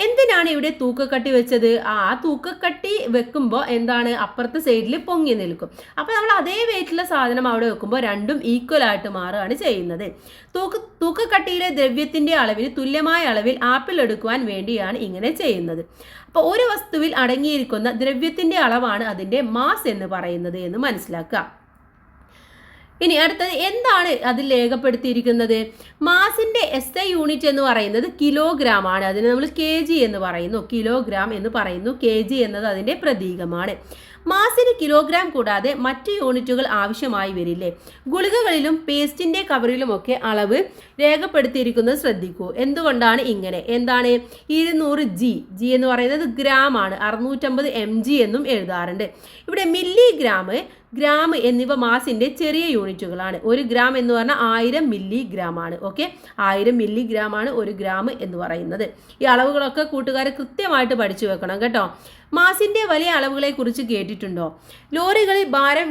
എന്തിനാണ് ഇവിടെ തൂക്കക്കട്ടി വെച്ചത്? ആ തൂക്കക്കട്ടി വെക്കുമ്പോൾ എന്താണ്, അപ്പുറത്തെ സൈഡിൽ പൊങ്ങി നിൽക്കും. അപ്പോൾ നമ്മൾ അതേ വെയിറ്റുള്ള സാധനം അവിടെ വെക്കുമ്പോൾ രണ്ടും ഈക്വൽ ആയിട്ട് മാറുകയാണ് ചെയ്യുന്നത്. തൂക്കക്കട്ടിയിലെ ദ്രവ്യത്തിൻ്റെ അളവിന് തുല്യമായ അളവിൽ ആപ്പിൾ എടുക്കുവാൻ വേണ്ടിയാണ് ഇങ്ങനെ ചെയ്യുന്നത്. അപ്പോൾ ഒരു വസ്തുവിൽ അടങ്ങിയിരിക്കുന്ന ദ്രവ്യത്തിൻ്റെ അളവാണ് അതിൻ്റെ മാസ് എന്ന് പറയുന്നത് എന്ന് മനസ്സിലാക്കുക. ഇനി അടുത്തത് എന്താണ് അതിൽ രേഖപ്പെടുത്തിയിരിക്കുന്നത്? മാസിന്റെ SI യൂണിറ്റ് എന്ന് പറയുന്നത് കിലോഗ്രാം ആണ്. അതിന് നമ്മൾ kg എന്ന് പറയുന്നു, കിലോഗ്രാം എന്ന് പറയുന്നു. kg എന്നത് അതിന്റെ പ്രതീകമാണ്. മാസിന് കിലോഗ്രാം കൂടാതെ മറ്റ് യൂണിറ്റുകൾ ആവശ്യമായി വരില്ലേ? ഗുളികകളിലും പേസ്റ്റിന്റെ കവറിലുമൊക്കെ അളവ് രേഖപ്പെടുത്തിയിരിക്കുന്നത് ശ്രദ്ധിക്കൂ. എന്തുകൊണ്ടാണ് ഇങ്ങനെ? എന്താണ് 200 G എന്ന് പറയുന്നത് ഗ്രാം ആണ്. 650 mg എന്നും എഴുതാറുണ്ട്. ഇവിടെ മില്ലിഗ്രാം, ഗ്രാം എന്നിവ മാസിന്റെ ചെറിയ യൂണിറ്റുകളാണ്. 1 ഗ്രാം എന്ന് പറഞ്ഞാൽ 1000 മില്ലിഗ്രാം ആണ്. ഓക്കെ, 1000 മില്ലിഗ്രാം ആണ് 1 ഗ്രാം എന്ന് പറയുന്നത്. ഈ അളവുകളൊക്കെ കൂട്ടുകാരെ കൃത്യമായിട്ട് പഠിച്ചു വെക്കണം കേട്ടോ. മാസിന്റെ വലിയ അളവുകളെ കുറിച്ച് കേട്ടിട്ടുണ്ടോ? ലോറികളിൽ ഭാരം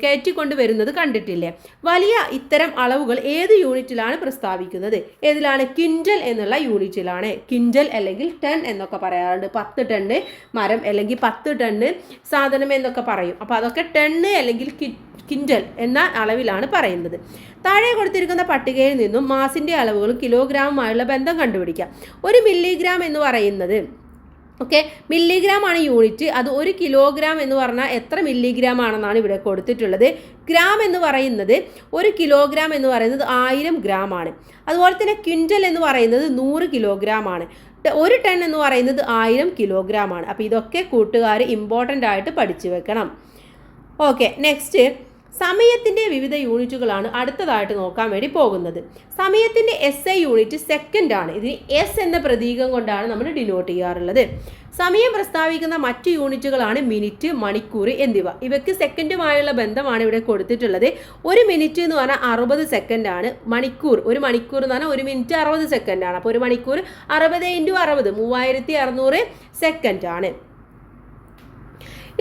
കയറ്റിക്കൊണ്ട് വരുന്നത് കണ്ടിട്ടില്ലേ? വലിയ ഇത്തരം അളവുകൾ ഏത് യൂണിറ്റിലാണ് പ്രസ്താവിക്കുന്നത്? ഏതിലാണ്? ക്വിൻ്റൽ എന്നുള്ള യൂണിറ്റിലാണ്. ക്വിൻ്റൽ അല്ലെങ്കിൽ ടൺ എന്നൊക്കെ പറയാറുണ്ട്. 10 ടണ്ണ് മരം അല്ലെങ്കിൽ 10 ടണ്ണ് സാധനം എന്നൊക്കെ പറയും. അപ്പോൾ അതൊക്കെ ടണ്ണ് അല്ലെങ്കിൽ ക്വിൻ്റൽ എന്ന അളവിലാണ് പറയുന്നത്. താഴെ കൊടുത്തിരിക്കുന്ന പട്ടികയിൽ നിന്നും മാസിന്റെ അളവുകളും കിലോഗ്രാമുമായുള്ള ബന്ധം കണ്ടുപിടിക്കാം. 1 മില്ലിഗ്രാം എന്ന് പറയുന്നത്, ഓക്കെ, മില്ലിഗ്രാം ആണ് യൂണിറ്റ്. അത് 1 കിലോഗ്രാം എന്ന് പറഞ്ഞാൽ എത്ര മില്ലിഗ്രാം ആണെന്നാണ് ഇവിടെ കൊടുത്തിട്ടുള്ളത്. ഗ്രാം എന്ന് പറയുന്നത് 1 കിലോഗ്രാം എന്ന് പറയുന്നത് 1000 ഗ്രാം ആണ്. അതുപോലെ തന്നെ ക്വിൻ്റൽ എന്ന് പറയുന്നത് 100 കിലോഗ്രാം ആണ്. 1 ടൺ എന്ന് പറയുന്നത് 1000 കിലോഗ്രാം ആണ്. അപ്പോൾ ഇതൊക്കെ കൂട്ടുകാർ ഇമ്പോർട്ടൻ്റ് ആയിട്ട് പഠിച്ചു വെക്കണം. ഓക്കെ, നെക്സ്റ്റ് സമയത്തിൻ്റെ വിവിധ യൂണിറ്റുകളാണ് അടുത്തതായിട്ട് നോക്കാൻ വേണ്ടി പോകുന്നത്. സമയത്തിൻ്റെ SI യൂണിറ്റ് സെക്കൻഡ് ആണ്. ഇതിന് S എന്ന പ്രതീകം കൊണ്ടാണ് നമ്മൾ ഡിനോട്ട് ചെയ്യാറുള്ളത്. സമയം പ്രസ്താവിക്കുന്ന മറ്റു യൂണിറ്റുകളാണ് മിനിറ്റ്, മണിക്കൂർ എന്നിവ. ഇവയ്ക്ക് സെക്കൻഡുമായുള്ള ബന്ധമാണ് ഇവിടെ കൊടുത്തിട്ടുള്ളത്. 1 മിനിറ്റ് എന്ന് പറഞ്ഞാൽ 60 സെക്കൻഡ് ആണ്. ഒരു മണിക്കൂർ എന്ന് പറഞ്ഞാൽ 1 മിനിറ്റ് 60 സെക്കൻഡ് ആണ്. അപ്പോൾ 1 മണിക്കൂർ 60 × 60 3600 സെക്കൻഡ് ആണ്.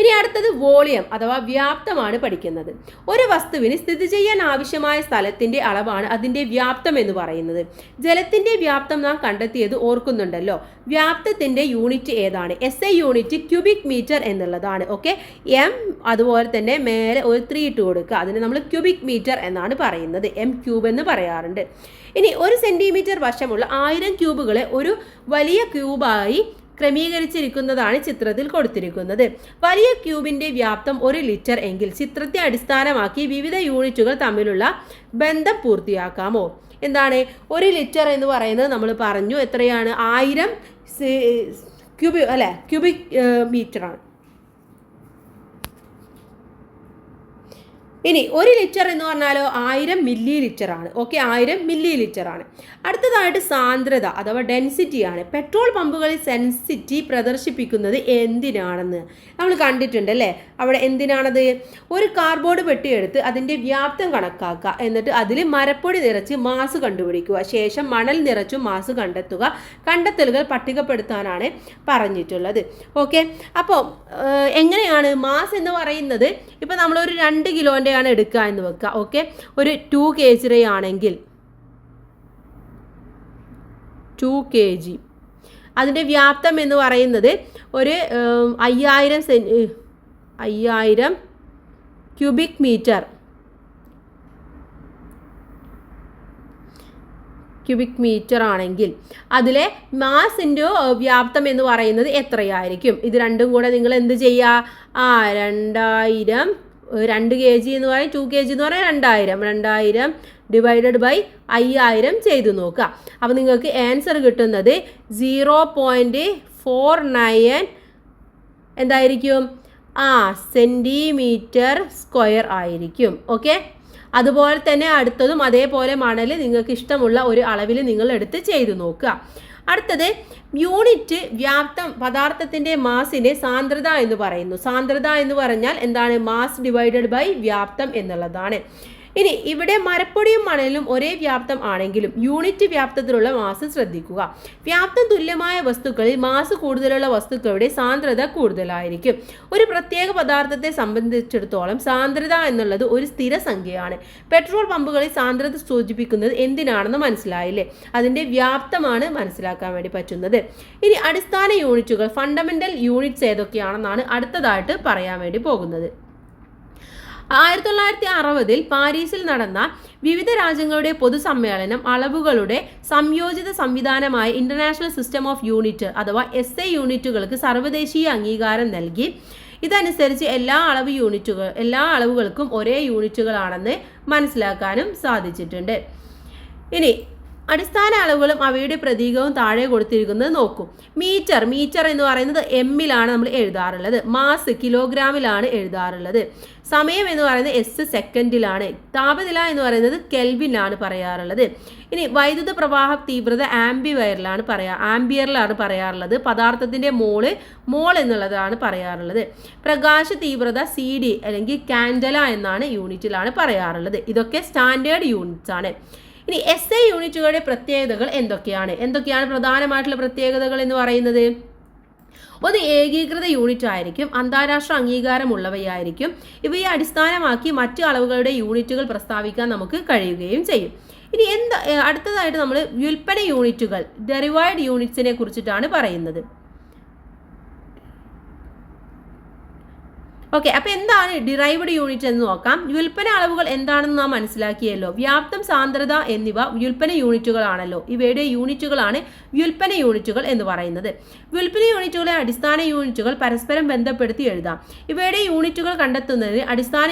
ഇനി അടുത്തത് വോളിയം അഥവാ വ്യാപ്തമാണ് പഠിക്കുന്നത്. ഒരു വസ്തുവിന് സ്ഥിതി ചെയ്യാൻ ആവശ്യമായ സ്ഥലത്തിന്റെ അളവാണ് അതിന്റെ വ്യാപ്തം എന്ന് പറയുന്നത്. ജലത്തിന്റെ വ്യാപ്തം നാം കണ്ടെത്തിയത് ഓർക്കുന്നുണ്ടല്ലോ. വ്യാപ്തത്തിന്റെ യൂണിറ്റ് ഏതാണ്? SI യൂണിറ്റ് ക്യൂബിക് മീറ്റർ എന്നുള്ളതാണ്. ഓക്കെ, M അതുപോലെ തന്നെ മേലെ ഒരു 3 ഇട്ട് കൊടുക്കുക. അതിന് നമ്മൾ ക്യൂബിക് മീറ്റർ എന്നാണ് പറയുന്നത്. M ക്യൂബ് എന്ന് പറയാറുണ്ട്. ഇനി 1 സെന്റിമീറ്റർ വശമുള്ള 1000 ക്യൂബുകളെ ഒരു വലിയ ക്യൂബായി ക്രമീകരിച്ചിരിക്കുന്നതാണ് ചിത്രത്തിൽ കൊടുത്തിരിക്കുന്നത്. വലിയ ക്യൂബിന്റെ വ്യാപ്തം 1 ലിറ്റർ എങ്കിൽ ചിത്രത്തെ അടിസ്ഥാനമാക്കി വിവിധ യൂണിറ്റുകൾ തമ്മിലുള്ള ബന്ധം പൂർത്തിയാക്കാമോ? എന്താണ് 1 ലിറ്റർ എന്ന് പറയുന്നത്? നമ്മൾ പറഞ്ഞു എത്രയാണ്? 1000 ക്യൂബിക് മീറ്റർ ആണ്. ഇനി 1 ലിറ്റർ എന്ന് പറഞ്ഞാലോ 1000 മില്ലി ലിറ്റർ ആണ്. ഓക്കെ, 1000 മില്ലി ലിറ്റർ ആണ്. അടുത്തതായിട്ട് സാന്ദ്രത അഥവാ ഡെൻസിറ്റി ആണ്. പെട്രോൾ പമ്പുകളിൽ സെൻസിറ്റി പ്രദർശിപ്പിക്കുന്നത് എന്തിനാണെന്ന് നമ്മൾ കണ്ടിട്ടുണ്ട് അല്ലേ? അവിടെ എന്തിനാണത്? ഒരു കാർഡ്ബോർഡ് പെട്ടിയെടുത്ത് അതിൻ്റെ വ്യാപ്തം കണക്കാക്കുക. എന്നിട്ട് അതിൽ മരപ്പൊടി നിറച്ച് മാസ് കണ്ടുപിടിക്കുക. ശേഷം മണൽ നിറച്ചും മാസ് കണ്ടെത്തുക. കണ്ടെത്തലുകൾ പട്ടികപ്പെടുത്താനാണ് പറഞ്ഞിട്ടുള്ളത്. ഓക്കെ, അപ്പോൾ എങ്ങനെയാണ് മാസ് എന്ന് പറയുന്നത്? ഇപ്പം നമ്മളൊരു 2 കിലോൻ്റെ ആണ് എടുക്കുക എന്ന് വെക്കുക. ഓക്കെ, ഒരു 2 kg ആണെങ്കിൽ 2 kg അതിൻ്റെ വ്യാപ്തം എന്ന് പറയുന്നത് ഒരു 5000 ക്യൂബിക് മീറ്റർ ആണെങ്കിൽ അതിലെ മാസിൻ്റെ വ്യാപ്തം എന്ന് പറയുന്നത് എത്രയായിരിക്കും? ഇത് രണ്ടും കൂടെ നിങ്ങൾ എന്ത് ചെയ്യുക? 2000 2 kg എന്ന് പറയും, 2 kg എന്ന് പറയാം 2000 ഡിവൈഡഡ് ബൈ 5000 ചെയ്തു നോക്കുക. അപ്പോൾ നിങ്ങൾക്ക് ആൻസർ കിട്ടുന്നത് 0.49 എന്തായിരിക്കും? സെൻറ്റിമീറ്റർ സ്ക്വയർ ആയിരിക്കും. ഓക്കെ, അതുപോലെ തന്നെ അടുത്തതും അതേപോലെ മണൽ നിങ്ങൾക്ക് ഇഷ്ടമുള്ള ഒരു അളവിൽ നിങ്ങൾ എടുത്ത് ചെയ്തു നോക്കുക. അടുത്തത് യൂണിറ്റ് വ്യാപ്തം പദാർത്ഥത്തിൻ്റെ മാസിനെ സാന്ദ്രത എന്ന് പറയുന്നു. സാന്ദ്രത എന്ന് പറഞ്ഞാൽ എന്താണ്? മാസ് ഡിവൈഡഡ് ബൈ വ്യാപ്തം എന്നുള്ളതാണ്. ഇനി ഇവിടെ മരപ്പൊടിയും മണലും ഒരേ വ്യാപ്തം ആണെങ്കിലും യൂണിറ്റ് വ്യാപ്തത്തിലുള്ള മാസ് ശ്രദ്ധിക്കുക. വ്യാപ്തം തുല്യമായ വസ്തുക്കളിൽ മാസ് കൂടുതലുള്ള വസ്തുക്കളുടെ സാന്ദ്രത കൂടുതലായിരിക്കും. ഒരു പ്രത്യേക പദാർത്ഥത്തെ സംബന്ധിച്ചിടത്തോളം സാന്ദ്രത എന്നുള്ളത് ഒരു സ്ഥിര സംഖ്യയാണ്. പെട്രോൾ പമ്പുകളിൽ സാന്ദ്രത സൂചിപ്പിക്കുന്നത് എന്തിനാണെന്ന് മനസ്സിലായില്ലേ? അതിൻ്റെ വ്യാപ്തമാണ് മനസ്സിലാക്കാൻ വേണ്ടി പറ്റുന്നത്. ഇനി അടിസ്ഥാന യൂണിറ്റുകൾ, ഫണ്ടമെന്റൽ യൂണിറ്റ്സ് ഏതൊക്കെയാണെന്നാണ് അടുത്തതായിട്ട് പറയാൻ വേണ്ടി പോകുന്നത്. 1960 പാരീസിൽ നടന്ന വിവിധ രാജ്യങ്ങളുടെ പൊതുസമ്മേളനം അളവുകളുടെ സംയോജിത സംവിധാനമായ ഇന്റർനാഷണൽ സിസ്റ്റം ഓഫ് യൂണിറ്റ് അഥവാ SI യൂണിറ്റുകൾക്ക് സർവ്വദേശീയ അംഗീകാരം നൽകി. ഇതനുസരിച്ച് എല്ലാ അളവുകൾക്കും ഒരേ യൂണിറ്റുകളാണെന്ന് മനസ്സിലാക്കാനും സാധിച്ചിട്ടുണ്ട്. ഇനി അടിസ്ഥാന അളവുകളും അവയുടെ പ്രതീകവും താഴെ കൊടുത്തിരിക്കുന്നത് നോക്കൂ. മീറ്റർ എന്ന് പറയുന്നത് എമ്മിലാണ് നമ്മൾ എഴുതാറുള്ളത്. മാസ് കിലോഗ്രാമിലാണ് എഴുതാറുള്ളത്. സമയം എന്ന് പറയുന്നത് സെക്കൻഡിലാണ്. താപനില എന്ന് പറയുന്നത് കെൽവിനാണ് പറയാറുള്ളത്. ഇനി വൈദ്യുത പ്രവാഹ തീവ്രത ആംബിയറിലാണ് പറയാറുള്ളത്. പദാർത്ഥത്തിന്റെ മോൾ എന്നുള്ളതാണ് പറയാറുള്ളത്. പ്രകാശ തീവ്രത CD അല്ലെങ്കിൽ കാൻഡല എന്നാണ് യൂണിറ്റിലാണ് പറയാറുള്ളത്. ഇതൊക്കെ സ്റ്റാൻഡേർഡ് യൂണിറ്റ്സ് ആണ്. ഇനി SI യൂണിറ്റുകളുടെ പ്രത്യേകതകൾ എന്തൊക്കെയാണ് പ്രധാനമായിട്ടുള്ള പ്രത്യേകതകൾ എന്ന് പറയുന്നത്? ഒന്ന്, ഏകീകൃത യൂണിറ്റ് ആയിരിക്കും. അന്താരാഷ്ട്ര അംഗീകാരമുള്ളവയായിരിക്കും. ഇവയെ അടിസ്ഥാനമാക്കി മറ്റു അളവുകളുടെ യൂണിറ്റുകൾ പ്രസ്താവിക്കാൻ നമുക്ക് കഴിയുകയും ചെയ്യും. ഇനി അടുത്തതായിട്ട് നമ്മൾ വ്യുൽപ്പന്ന യൂണിറ്റുകൾ, ഡെറിവൈഡ് യൂണിറ്റ്സിനെ കുറിച്ചിട്ടാണ് പറയുന്നത്. ഓക്കെ, അപ്പോൾ എന്താണ് ഡിറൈവ്ഡ് യൂണിറ്റ് എന്ന് നോക്കാം. വ്യുൽപ്പന്ന അളവുകൾ എന്താണെന്ന് നാം മനസ്സിലാക്കിയല്ലോ. വ്യാപ്തം, സാന്ദ്രത എന്നിവ വ്യുൽപ്പന്ന യൂണിറ്റുകളാണല്ലോ. ഇവയുടെ യൂണിറ്റുകളാണ് വ്യുൽപ്പന്ന യൂണിറ്റുകൾ എന്ന് പറയുന്നത്. വ്യുൽപ്പന്ന യൂണിറ്റുകളെ അടിസ്ഥാന യൂണിറ്റുകൾ പരസ്പരം ബന്ധപ്പെടുത്തി എഴുതാം. ഇവയുടെ യൂണിറ്റുകൾ കണ്ടെത്തുന്നതിന് അടിസ്ഥാന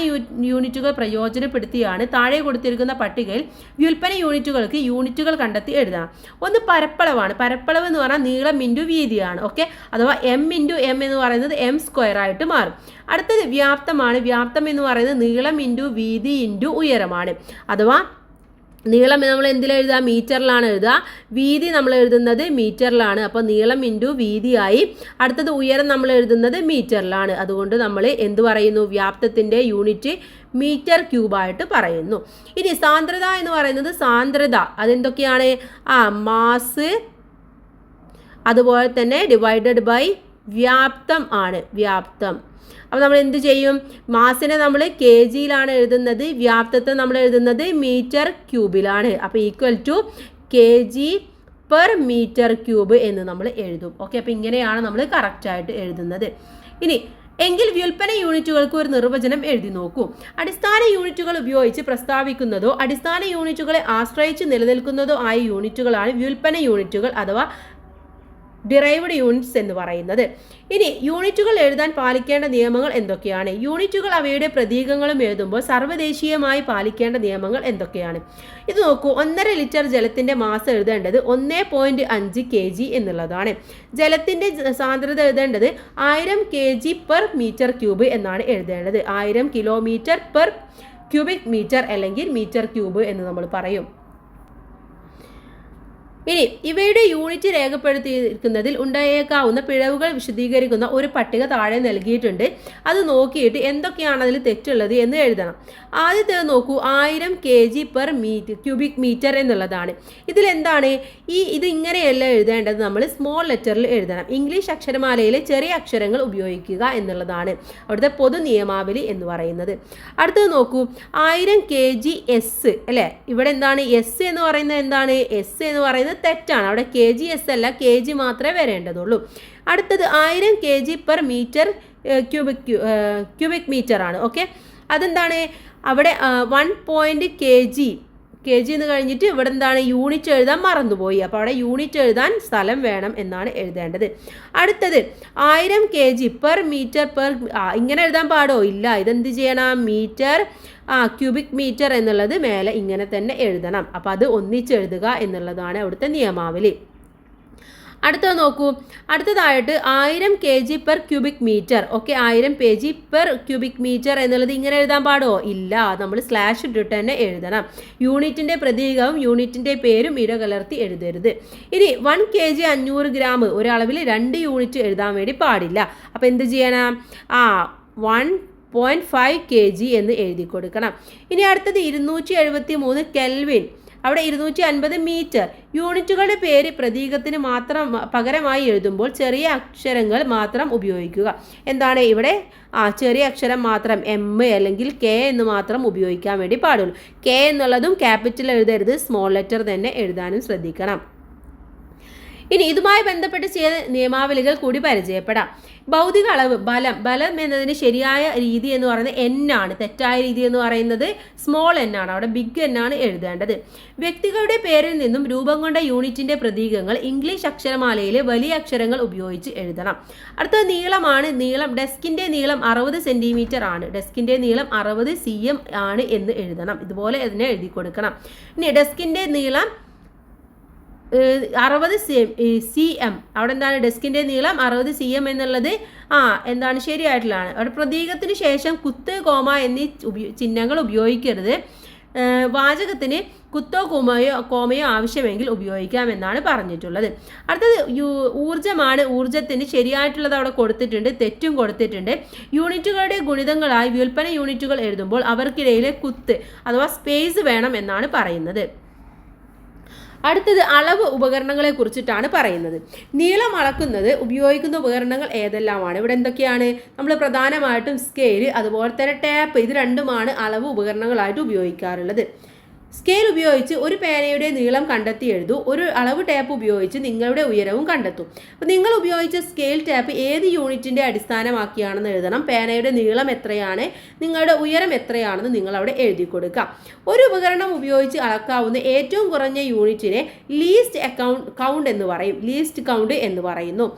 യൂണിറ്റുകൾ പ്രയോജനപ്പെടുത്തിയാണ് താഴെ കൊടുത്തിരിക്കുന്ന പട്ടികയിൽ വ്യുൽപ്പന്ന യൂണിറ്റുകൾക്ക് യൂണിറ്റുകൾ കണ്ടെത്തി എഴുതാം. ഒന്ന് പരപ്പളവാണ്. പരപ്പളവ് എന്ന് പറഞ്ഞാൽ നീളം ഇൻറ്റു വീതിയാണ്. ഓക്കെ, അഥവാ M ഇൻറ്റു M എന്ന് പറയുന്നത് M² ആയിട്ട് മാറും. അടുത്തത് വ്യാപ്തമാണ്. വ്യാപ്തം എന്ന് പറയുന്നത് നീളം ഇൻറ്റു വീതി ഇൻറ്റു ഉയരമാണ്. അഥവാ നീളം നമ്മൾ എന്തിലെഴുതുക? മീറ്ററിലാണ് എഴുതുക. വീതി നമ്മൾ എഴുതുന്നത് മീറ്ററിലാണ്. അപ്പോൾ നീളം ഇൻറ്റു വീതിയായി. അടുത്തത് ഉയരം നമ്മൾ എഴുതുന്നത് മീറ്ററിലാണ്. അതുകൊണ്ട് നമ്മൾ എന്ത് പറയുന്നു? വ്യാപ്തത്തിൻ്റെ യൂണിറ്റ് മീറ്റർ ക്യൂബായിട്ട് പറയുന്നു. ഇനി സാന്ദ്രത എന്ന് പറയുന്നത് അതെന്തൊക്കെയാണ്? മാസ്, അതുപോലെ തന്നെ ഡിവൈഡഡ് ബൈ വ്യാപ്തം ആണ്. വ്യാപ്തം. അപ്പോൾ നമ്മൾ എന്ത് ചെയ്യും? മാസിനെ നമ്മൾ kgയിലാണ് എഴുതുന്നത്. വ്യാപ്തത്തെ നമ്മൾ എഴുതുന്നത് മീറ്റർ ക്യൂബിലാണ്. അപ്പോൾ = kg/m³ എന്ന് നമ്മൾ എഴുതും. ഓക്കെ, അപ്പോൾ ഇങ്ങനെയാണ് നമ്മൾ കറക്റ്റായിട്ട് എഴുതുന്നത്. എങ്കിൽ വ്യുൽപ്പന്ന യൂണിറ്റുകൾക്ക് ഒരു നിർവചനം എഴുതി നോക്കൂ. അടിസ്ഥാന യൂണിറ്റുകൾ ഉപയോഗിച്ച് പ്രസ്താവിക്കുന്നതോ അടിസ്ഥാന യൂണിറ്റുകളെ ആശ്രയിച്ച് നിലനിൽക്കുന്നതോ ആയ യൂണിറ്റുകളാണ് വ്യുൽപ്പന്ന യൂണിറ്റുകൾ അഥവാ ഡിറൈവ്ഡ് യൂണിറ്റ്സ് എന്ന് പറയുന്നത്. ഇനി യൂണിറ്റുകൾ എഴുതാൻ പാലിക്കേണ്ട നിയമങ്ങൾ എന്തൊക്കെയാണ്? യൂണിറ്റുകൾ അവയുടെ പ്രതീകങ്ങളും എഴുതുമ്പോൾ സർവ്വദേശീയമായി പാലിക്കേണ്ട നിയമങ്ങൾ എന്തൊക്കെയാണ്? ഇത് നോക്കൂ. 1.5 ലിറ്റർ ജലത്തിന്റെ മാസ് എഴുതേണ്ടത് 1.5 kg എന്നുള്ളതാണ്. ജലത്തിന്റെ സാന്ദ്രത എഴുതേണ്ടത് 1000 kg/m³ എന്നാണ് എഴുതേണ്ടത്. 1000 km/m³ അല്ലെങ്കിൽ m³ എന്ന് നമ്മൾ പറയും. ഇനി ഇവയുടെ യൂണിറ്റ് രേഖപ്പെടുത്തിയിരിക്കുന്നതിൽ ഉണ്ടായേക്കാവുന്ന പിഴവുകൾ വിശദീകരിക്കുന്ന ഒരു പട്ടിക താഴെ നൽകിയിട്ടുണ്ട്. അത് നോക്കിയിട്ട് എന്തൊക്കെയാണ് അതിൽ തെറ്റുള്ളത് എന്ന് എഴുതണം. ആദ്യത്തേത് നോക്കൂ. 1000 kg/m³ എന്നുള്ളതാണ്. ഇതിലെന്താണ് ഇത് ഇങ്ങനെയല്ല എഴുതേണ്ടത്. നമ്മൾ സ്മോൾ ലെറ്ററിൽ എഴുതണം. ഇംഗ്ലീഷ് അക്ഷരമാലയിലെ ചെറിയ അക്ഷരങ്ങൾ ഉപയോഗിക്കുക എന്നുള്ളതാണ് അവിടുത്തെ പൊതു നിയമാവലി എന്ന് പറയുന്നത്. അടുത്തത് നോക്കൂ. 1000 kgs അല്ലേ? ഇവിടെ എന്താണ് S എന്ന് പറയുന്നത്? എന്താണ് S എന്ന് പറയുന്നത്? തെറ്റാണ്. അവിടെ kgs അല്ല, kg മാത്രമേ വരേണ്ടതുള്ളൂ. അടുത്തത് 1000 kg/m³ ആണ്. ഓക്കെ, അതെന്താണ്? അവിടെ 1 kg എന്ന് കഴിഞ്ഞിട്ട് ഇവിടെ എന്താണ്? യൂണിറ്റ് എഴുതാൻ മറന്നുപോയി. അപ്പോൾ അവിടെ യൂണിറ്റ് എഴുതാൻ സ്ഥലം വേണം എന്നാണ് എഴുതേണ്ടത്. അടുത്തത് 1000 kg/m² ഇങ്ങനെ എഴുതാൻ പാടോ? ഇല്ല. ഇതെന്ത് ചെയ്യണം? m³ എന്നുള്ളത് മേലെ ഇങ്ങനെ തന്നെ എഴുതണം. അപ്പോൾ അത് ഒന്നിച്ചെഴുതുക എന്നുള്ളതാണ് അവിടുത്തെ നിയമാവലി. അടുത്തത് നോക്കൂ. അടുത്തതായിട്ട് 1000 kg/m³. ഓക്കെ, 1000 kg/m³ എന്നുള്ളത് ഇങ്ങനെ എഴുതാൻ പാടോ? ഇല്ല. നമ്മൾ സ്ലാഷ് ഇട്ടിട്ട് തന്നെ എഴുതണം. യൂണിറ്റിൻ്റെ പ്രതീകവും യൂണിറ്റിൻ്റെ പേരും ഇടകലർത്തി എഴുതരുത്. ഇനി 1 kg 500 ഗ്രാം ഒരളവിൽ 2 യൂണിറ്റ് എഴുതാൻ വേണ്ടി പാടില്ല. അപ്പോൾ എന്ത് ചെയ്യണം? 1 0.5 kg എന്ന് എഴുതി കൊടുക്കണം. ഇനി അടുത്തത് 273 കെൽവിൻ, അവിടെ 250 മീറ്റർ. യൂണിറ്റുകളുടെ പേര് പ്രതീകത്തിന് മാത്രം പകരമായി എഴുതുമ്പോൾ ചെറിയ അക്ഷരങ്ങൾ മാത്രം ഉപയോഗിക്കുക. എന്താണ് ഇവിടെ ചെറിയ അക്ഷരം മാത്രം എം അല്ലെങ്കിൽ കെ എന്ന് മാത്രം ഉപയോഗിക്കാൻ വേണ്ടി പാടുള്ളൂ. കെ എന്നുള്ളതും ക്യാപിറ്റൽ എഴുതരുത്, സ്മോൾ ലെറ്റർ തന്നെ എഴുതാനും ശ്രദ്ധിക്കണം. ഇനി ഇതുമായി ബന്ധപ്പെട്ട് ചില നിയമാവലികൾ കൂടി പരിചയപ്പെടാം. ഭൗതിക അളവ് ബലം എന്നതിന് ശരിയായ രീതി എന്ന് പറയുന്നത് എൻ ആണ്. തെറ്റായ രീതി എന്ന് പറയുന്നത് സ്മോൾ എൻ ആണ്. അവിടെ ബിഗ് എൻ ആണ് എഴുതേണ്ടത്. വ്യക്തികളുടെ പേരിൽ നിന്നും രൂപം കൊണ്ട യൂണിറ്റിന്റെ പ്രതീകങ്ങൾ ഇംഗ്ലീഷ് അക്ഷരമാലയിലെ വലിയ അക്ഷരങ്ങൾ ഉപയോഗിച്ച് എഴുതണം. അടുത്തത് നീളമാണ്. ഡെസ്കിന്റെ നീളം 60 സെന്റിമീറ്റർ ആണ്. ഡെസ്കിന്റെ നീളം 60 cm ആണ് എന്ന് എഴുതണം. ഇതുപോലെ അതിനെ എഴുതി കൊടുക്കണം. ഇനി ഡെസ്കിന്റെ നീളം 60 cm. അവിടെ എന്താണ് ഡെസ്കിന്റെ നീളം 60 cm എന്നുള്ളത് എന്താണ് ശരിയായിട്ടുള്ളതാണ്. അവിടെ പ്രതീകത്തിന് ശേഷം കുത്ത്, കോമ എന്നീ ചിഹ്നങ്ങൾ ഉപയോഗിക്കരുത്. വാചകത്തിന് കുത്തോ കോമയോ ആവശ്യമെങ്കിൽ ഉപയോഗിക്കാമെന്നാണ് പറഞ്ഞിട്ടുള്ളത്. അടുത്തത് ഊർജ്ജമാണ്. ഊർജ്ജത്തിന് ശരിയായിട്ടുള്ളത് അവിടെ കൊടുത്തിട്ടുണ്ട്, തെറ്റും കൊടുത്തിട്ടുണ്ട്. യൂണിറ്റുകളുടെ ഗുണിതങ്ങളായി വ്യുൽപ്പന്ന യൂണിറ്റുകൾ എഴുതുമ്പോൾ അവർക്കിടയിലെ കുത്ത് അഥവാ സ്പേസ് വേണം എന്നാണ് പറയുന്നത്. അടുത്തത് അളവ് ഉപകരണങ്ങളെ കുറിച്ചിട്ടാണ് പറയുന്നത്. നീളം അളക്കുന്നത് ഉപയോഗിക്കുന്ന ഉപകരണങ്ങൾ ഏതെല്ലാമാണ്? ഇവിടെ എന്തൊക്കെയാണ്? നമ്മൾ പ്രധാനമായിട്ടും സ്കെയിൽ, അതുപോലെ തന്നെ ടാപ്പ്, ഇത് രണ്ടുമാണ് അളവ് ഉപകരണങ്ങളായിട്ട് ഉപയോഗിക്കാറുള്ളത്. സ്കെയിൽ ഉപയോഗിച്ച് ഒരു പേനയുടെ നീളം കണ്ടെത്തി എഴുതൂ. ഒരു അളവ് ടാപ്പ് ഉപയോഗിച്ച് നിങ്ങളുടെ ഉയരവും കണ്ടെത്തും. അപ്പോൾ നിങ്ങൾ ഉപയോഗിച്ച സ്കെയിൽ ടാപ്പ് ഏത് യൂണിറ്റിൻ്റെ അടിസ്ഥാനമാക്കിയാണെന്ന് എഴുതണം. പേനയുടെ നീളം എത്രയാണ്, നിങ്ങളുടെ ഉയരം എത്രയാണെന്ന് നിങ്ങൾ അവിടെ എഴുതി കൊടുക്കുക. ഒരു ഉപകരണം ഉപയോഗിച്ച് അളക്കാവുന്ന ഏറ്റവും കുറഞ്ഞ യൂണിറ്റിനെ ലീസ്റ്റ് കൗണ്ട് എന്ന് പറയും. ലീസ്റ്റ് കൗണ്ട് എന്ന് പറയുന്നു.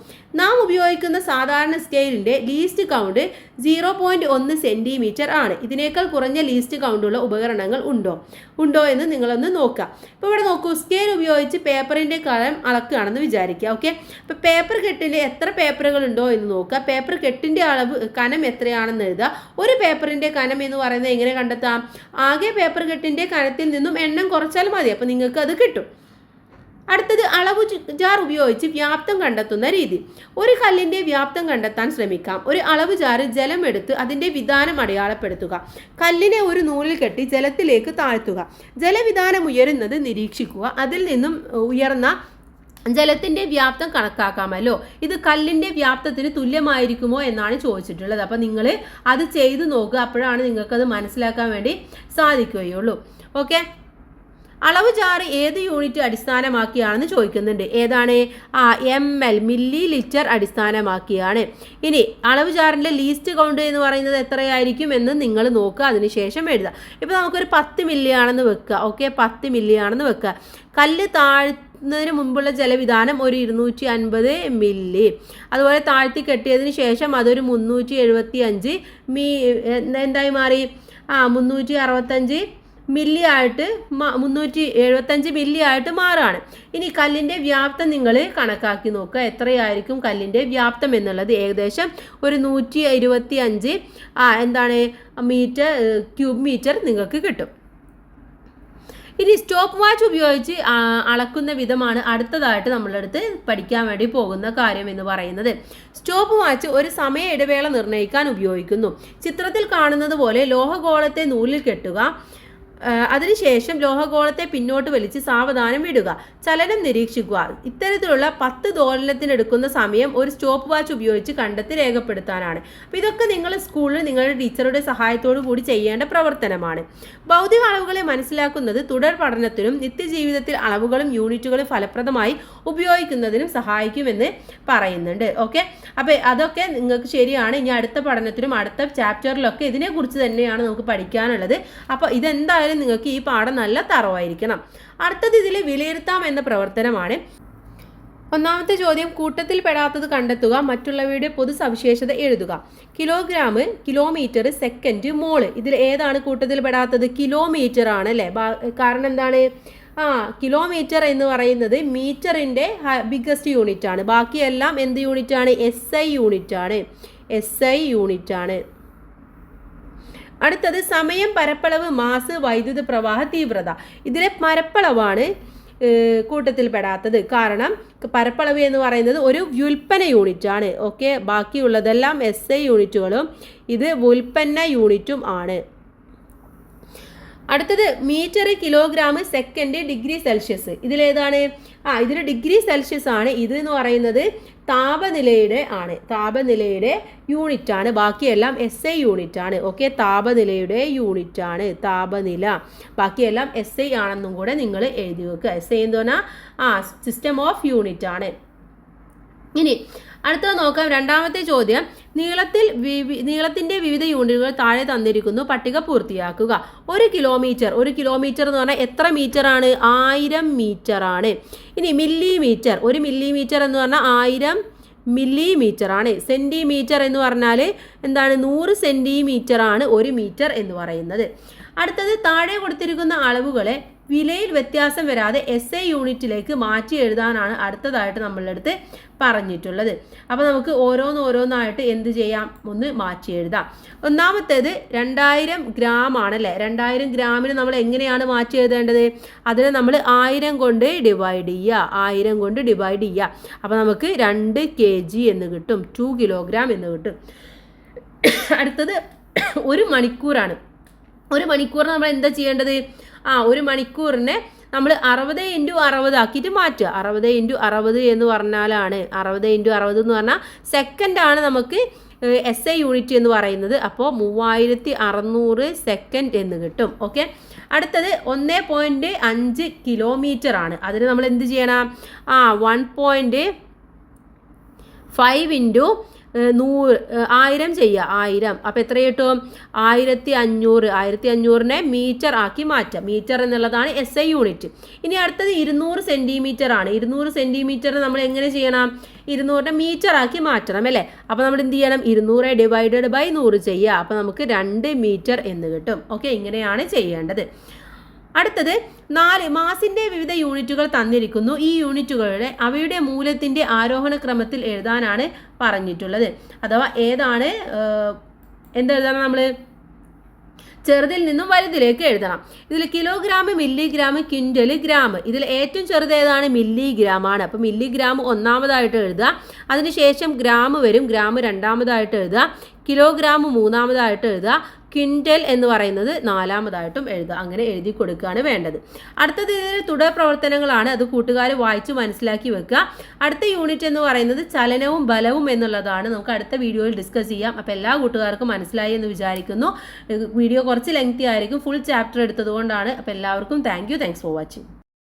നാം ഉപയോഗിക്കുന്ന സാധാരണ സ്കെയിലിൻ്റെ ലീസ്റ്റ് കൗണ്ട് 0.1 സെൻറ്റിമീറ്റർ ആണ്. ഇതിനേക്കാൾ കുറഞ്ഞ ലീസ്റ്റ് കൗണ്ടുള്ള ഉപകരണങ്ങൾ ഉണ്ടോ എന്ന് നിങ്ങളൊന്ന് നോക്കുക. ഇപ്പോൾ ഇവിടെ നോക്കൂ, സ്കെയിൽ ഉപയോഗിച്ച് പേപ്പറിൻ്റെ കനം അളക്കുകയാണെന്ന് വിചാരിക്കുക. ഓക്കെ, അപ്പോൾ പേപ്പർ കെട്ടിൻ്റെ എത്ര പേപ്പറുകൾ ഉണ്ടോ എന്ന് നോക്കുക. പേപ്പർ കെട്ടിൻ്റെ കനം എത്രയാണെന്ന് എഴുതുക. ഒരു പേപ്പറിൻ്റെ കനം എന്ന് പറയുന്നത് എങ്ങനെ കണ്ടെത്താം? ആകെ പേപ്പർ കെട്ടിൻ്റെ കനത്തിൽ നിന്നും എണ്ണം കുറച്ചാൽ മതി. അപ്പോൾ നിങ്ങൾക്ക് അത് കിട്ടും. അടുത്തത് അളവ് ജാർ ഉപയോഗിച്ച് വ്യാപ്തം കണ്ടെത്തുന്ന രീതി. ഒരു കല്ലിൻ്റെ വ്യാപ്തം കണ്ടെത്താൻ ശ്രമിക്കാം. ഒരു അളവ് ജാറിൽ ജലം എടുത്ത് അതിൻ്റെ വിധാനം അടയാളപ്പെടുത്തുക. കല്ലിനെ ഒരു നൂലിൽ കെട്ടി ജലത്തിലേക്ക് താഴ്ത്തുക. ജലവിധാനം ഉയരുന്നത് നിരീക്ഷിക്കുക. അതിൽ നിന്നും ഉയർന്ന ജലത്തിൻ്റെ വ്യാപ്തം കണക്കാക്കാമല്ലോ. ഇത് കല്ലിൻ്റെ വ്യാപ്തത്തിന് തുല്യമായിരിക്കുമോ എന്നാണ് ചോദിച്ചിട്ടുള്ളത്. അപ്പോൾ നിങ്ങൾ അത് ചെയ്തു നോക്കുക. അപ്പോഴാണ് നിങ്ങൾക്കത് മനസ്സിലാക്കാൻ വേണ്ടി സാധിക്കുകയുള്ളൂ. ഓക്കെ, അളവ് ജാറ് ഏത് യൂണിറ്റ് അടിസ്ഥാനമാക്കിയാണെന്ന് ചോദിക്കുന്നുണ്ട്. ഏതാണ്? ml, മില്ലി ലിറ്റർ അടിസ്ഥാനമാക്കിയാണ്. ഇനി അളവ് ജാറിൻ്റെ ലീസ്റ്റ് കൗണ്ട് എന്ന് പറയുന്നത് എത്രയായിരിക്കും എന്ന് നിങ്ങൾ നോക്കുക, അതിനുശേഷം എഴുതുക. ഇപ്പോൾ നമുക്കൊരു 10 മില്ലി ആണെന്ന് വെക്കുക. ഓക്കെ, 10 മില്ലി ആണെന്ന് വെക്കുക. കല്ല് താഴ്ത്തുന്നതിന് മുമ്പുള്ള ജലവിധാനം ഒരു 250 മില്ലി. അതുപോലെ താഴ്ത്തി കെട്ടിയതിന് ശേഷം അതൊരു 375 എന്തായി മാറി? 365 മില്ലി ആയിട്ട് 375 മില്ലി ആയിട്ട് മാറാണ്. ഇനി കല്ലിൻ്റെ വ്യാപ്തം നിങ്ങൾ കണക്കാക്കി നോക്കുക. എത്രയായിരിക്കും കല്ലിൻ്റെ വ്യാപ്തം എന്നുള്ളത്? ഏകദേശം ഒരു 125 ക്യൂബ് മീറ്റർ നിങ്ങൾക്ക് കിട്ടും. ഇനി സ്റ്റോപ്പ് വാച്ച് ഉപയോഗിച്ച് അളക്കുന്ന വിധമാണ് അടുത്തതായിട്ട് നമ്മളടുത്ത് പഠിക്കാൻ വേണ്ടി പോകുന്ന കാര്യം എന്ന് പറയുന്നത്. സ്റ്റോപ്പ് വാച്ച് ഒരു സമയ ഇടവേള നിർണ്ണയിക്കാൻ ഉപയോഗിക്കുന്നു. ചിത്രത്തിൽ കാണുന്നത് പോലെ ലോഹഗോളത്തെ നൂലിൽ കെട്ടുക. അതിനുശേഷം ലോഹഗോളത്തെ പിന്നോട്ട് വലിച്ച് സാവധാനം വിടുക. ചലനം നിരീക്ഷിക്കുക. ഇത്തരത്തിലുള്ള 10 ദോലനത്തിനെടുക്കുന്ന സമയം ഒരു സ്റ്റോപ്പ് വാച്ച് ഉപയോഗിച്ച് കണ്ടെത്തി രേഖപ്പെടുത്താനാണ്. അപ്പോൾ ഇതൊക്കെ നിങ്ങൾ സ്കൂളിൽ നിങ്ങളുടെ ടീച്ചറുടെ സഹായത്തോടു കൂടി ചെയ്യേണ്ട പ്രവർത്തനമാണ്. ഭൗതിക അളവുകളെ മനസ്സിലാക്കുന്നത് തുടർ പഠനത്തിനും നിത്യജീവിതത്തിൽ അളവുകളും യൂണിറ്റുകളും ഫലപ്രദമായി ഉപയോഗിക്കുന്നതിനും സഹായിക്കുമെന്ന് പറയുന്നുണ്ട്. ഓക്കെ, അപ്പോൾ അതൊക്കെ നിങ്ങൾക്ക് ശരിയാണ്. ഇനി അടുത്ത പഠനത്തിനും അടുത്ത ചാപ്റ്ററിലൊക്കെ ഇതിനെക്കുറിച്ച് തന്നെയാണ് നമുക്ക് പഠിക്കാനുള്ളത്. അപ്പോൾ ഇതെന്തായാലും നിങ്ങൾക്ക് ഈ പാഠം നല്ല തറവായിരിക്കണം. അടുത്തത് ഇതിൽ വിലയിരുത്താം എന്ന പ്രവർത്തനമാണ്. ഒന്നാമത്തെ ചോദ്യം, കൂട്ടത്തിൽ പെടാത്തത് കണ്ടെത്തുക. മറ്റുള്ളവയുടെ പൊതു സവിശേഷത എഴുതുക. കിലോഗ്രാം, കിലോമീറ്റർ, സെക്കൻഡ്, മോള്. ഇതിൽ ഏതാണ് കൂട്ടത്തിൽ പെടാത്തത്? കിലോമീറ്റർ ആണ് അല്ലേ? കാരണം എന്താണ്? കിലോമീറ്റർ എന്ന് പറയുന്നത് മീറ്ററിൻ്റെ ബിഗ്ഗസ്റ്റ് യൂണിറ്റ് ആണ്. ബാക്കിയെല്ലാം എന്ത് യൂണിറ്റ് ആണ്? SI യൂണിറ്റ് ആണ്. SI യൂണിറ്റ് ആണ്. അടുത്തത് സമയം, പരപ്പളവ്, മാസ്, വൈദ്യുത പ്രവാഹ തീവ്രത. ഇതിലെ പരപ്പളവാണ് കൂട്ടത്തിൽപ്പെടാത്തത്. കാരണം പരപ്പളവ് എന്ന് പറയുന്നത് ഒരു വ്യുൽപ്പന്ന യൂണിറ്റ് ആണ്. ഓക്കെ, ബാക്കിയുള്ളതെല്ലാം SI യൂണിറ്റുകളും ഇത് വ്യുൽപ്പന്ന യൂണിറ്റും ആണ്. അടുത്തത് metre, kilogram, second, degree Celsius. ഇതിലേതാണ്? ഇതിൽ ഡിഗ്രി സെൽഷ്യസ് ആണ്. ഇത് എന്ന് പറയുന്നത് താപനിലയുടെ യൂണിറ്റ് ആണ്. ബാക്കിയെല്ലാം SI യൂണിറ്റ് ആണ്. ഓക്കെ, താപനിലയുടെ യൂണിറ്റ് ആണ് താപനില. ബാക്കിയെല്ലാം SI ആണെന്നും കൂടെ നിങ്ങൾ എഴുതി വെക്കുക. SI എന്ന് പറഞ്ഞാൽ സിസ്റ്റം ഓഫ് യൂണിറ്റ് ആണ്. ഇനി അടുത്തത് നോക്കാം. രണ്ടാമത്തെ ചോദ്യം, നീളത്തിന്റെ വിവിധ യൂണിറ്റുകൾ താഴെ തന്നിരിക്കുന്നു, പട്ടിക പൂർത്തിയാക്കുക. 1 കിലോമീറ്റർ എന്ന് പറഞ്ഞാൽ എത്ര മീറ്റർ ആണ്? 1000 മീറ്റർ ആണ്. ഇനി മില്ലിമീറ്റർ, 1 മില്ലിമീറ്റർ എന്ന് പറഞ്ഞാൽ 1000 മില്ലിമീറ്റർ ആണ്. സെന്റിമീറ്റർ എന്ന് പറഞ്ഞാൽ എന്താണ്? 100 സെന്റിമീറ്റർ ആണ് 1 മീറ്റർ എന്ന് പറയുന്നത്. അടുത്തത്, താഴെ കൊടുത്തിരിക്കുന്ന അളവുകളെ വിലയിൽ വ്യത്യാസം വരാതെ SI യൂണിറ്റിലേക്ക് മാറ്റി എഴുതാനാണ് അടുത്തതായിട്ട് നമ്മളുടെ അടുത്ത് പറഞ്ഞിട്ടുള്ളത്. അപ്പോൾ നമുക്ക് ഓരോന്നായിട്ട് എന്ത് ചെയ്യാം? ഒന്ന് മാറ്റി എഴുതാം. ഒന്നാമത്തേത് 2000 ഗ്രാം ആണല്ലേ. 2000 ഗ്രാമിന് നമ്മൾ എങ്ങനെയാണ് മാറ്റി എഴുതേണ്ടത്? അതിനെ നമ്മൾ 1000 കൊണ്ട് ഡിവൈഡ് ചെയ്യുക. അപ്പോൾ നമുക്ക് 2 kg എന്ന് കിട്ടും, 2 കിലോഗ്രാം എന്ന് കിട്ടും. അടുത്തത് 1 മണിക്കൂറാണ്. 1 മണിക്കൂറിന് നമ്മൾ എന്താ ചെയ്യേണ്ടത്? 1 മണിക്കൂറിനെ നമ്മൾ 60 × 60 ആക്കിയിട്ട് മാറ്റുക. 60 × 60 എന്ന് പറഞ്ഞാലാണ് 60 × 60 എന്ന് പറഞ്ഞാൽ സെക്കൻഡാണ് നമുക്ക് SI യൂണിറ്റ് എന്ന് പറയുന്നത്. അപ്പോൾ 3600 സെക്കൻഡ് എന്ന് കിട്ടും. ഓക്കെ, അടുത്തത് 1.5 കിലോമീറ്റർ ആണ്. അതിന് നമ്മൾ എന്ത് ചെയ്യണം? 1.5 × 1000 ചെയ്യുക. 1000. അപ്പോൾ എത്ര കിട്ടും? 1500. 1500നെ മീറ്റർ ആക്കി മാറ്റാം. മീറ്റർ എന്നുള്ളതാണ് SI യൂണിറ്റ്. ഇനി അടുത്തത് 200 സെന്റിമീറ്റർ ആണ്. 200 സെന്റിമീറ്റർ നമ്മൾ എങ്ങനെ ചെയ്യണം? 200നെ മീറ്റർ ആക്കി മാറ്റണം അല്ലേ. അപ്പോൾ നമ്മൾ എന്ത് ചെയ്യണം? 200 ഡിവൈഡഡ് ബൈ 100 ചെയ്യുക. അപ്പോൾ നമുക്ക് 2 മീറ്റർ എന്ന് കിട്ടും. ഓക്കെ, ഇങ്ങനെയാണ് ചെയ്യേണ്ടത്. അടുത്തത് 4, മാസിന്റെ വിവിധ യൂണിറ്റുകൾ തന്നിരിക്കുന്നു. ഈ യൂണിറ്റുകളുടെ അവയുടെ മൂല്യത്തിന്റെ ആരോഹണ ക്രമത്തിൽ എഴുതാനാണ് പറഞ്ഞിട്ടുള്ളത്. അഥവാ ഏതാണ് എന്തെഴുതണം? നമ്മൾ ചെറുതിൽ നിന്നും വലുതിലേക്ക് എഴുതണം. ഇതിൽ കിലോഗ്രാം, മില്ലിഗ്രാം, ക്വിൻ്റൽ, ഗ്രാം. ഇതിൽ ഏറ്റവും ചെറുത് ഏതാണ്? മില്ലിഗ്രാം ആണ്. അപ്പോൾ മില്ലിഗ്രാം ഒന്നാമതായിട്ട് എഴുതുക. അതിനുശേഷം ഗ്രാം വരും. ഗ്രാം രണ്ടാമതായിട്ട് എഴുതുക. കിലോഗ്രാം മൂന്നാമതായിട്ട് എഴുതുക. ക്വിൻ്റൽ എന്ന് പറയുന്നത് 4ാമതായിട്ടും എഴുതുക. അങ്ങനെ എഴുതി കൊടുക്കുകയാണ് വേണ്ടത്. അടുത്തത് ഇതിൽ തുടർ പ്രവർത്തനങ്ങളാണ്. അത് കൂട്ടുകാർ വായിച്ച് മനസ്സിലാക്കി വെക്കുക. അടുത്ത യൂണിറ്റ് എന്ന് പറയുന്നത് ചലനവും ബലവും എന്നുള്ളതാണ്. നമുക്ക് അടുത്ത വീഡിയോയിൽ ഡിസ്കസ് ചെയ്യാം. അപ്പോൾ എല്ലാ കൂട്ടുകാർക്കും മനസ്സിലായി എന്ന് വിചാരിക്കുന്നു. വീഡിയോ കുറച്ച് ലെങ്തി ആയിരിക്കും, ഫുൾ ചാപ്റ്റർ എടുത്തതുകൊണ്ടാണ്. അപ്പോൾ എല്ലാവർക്കും താങ്ക്സ് ഫോർ വാച്ചിങ്.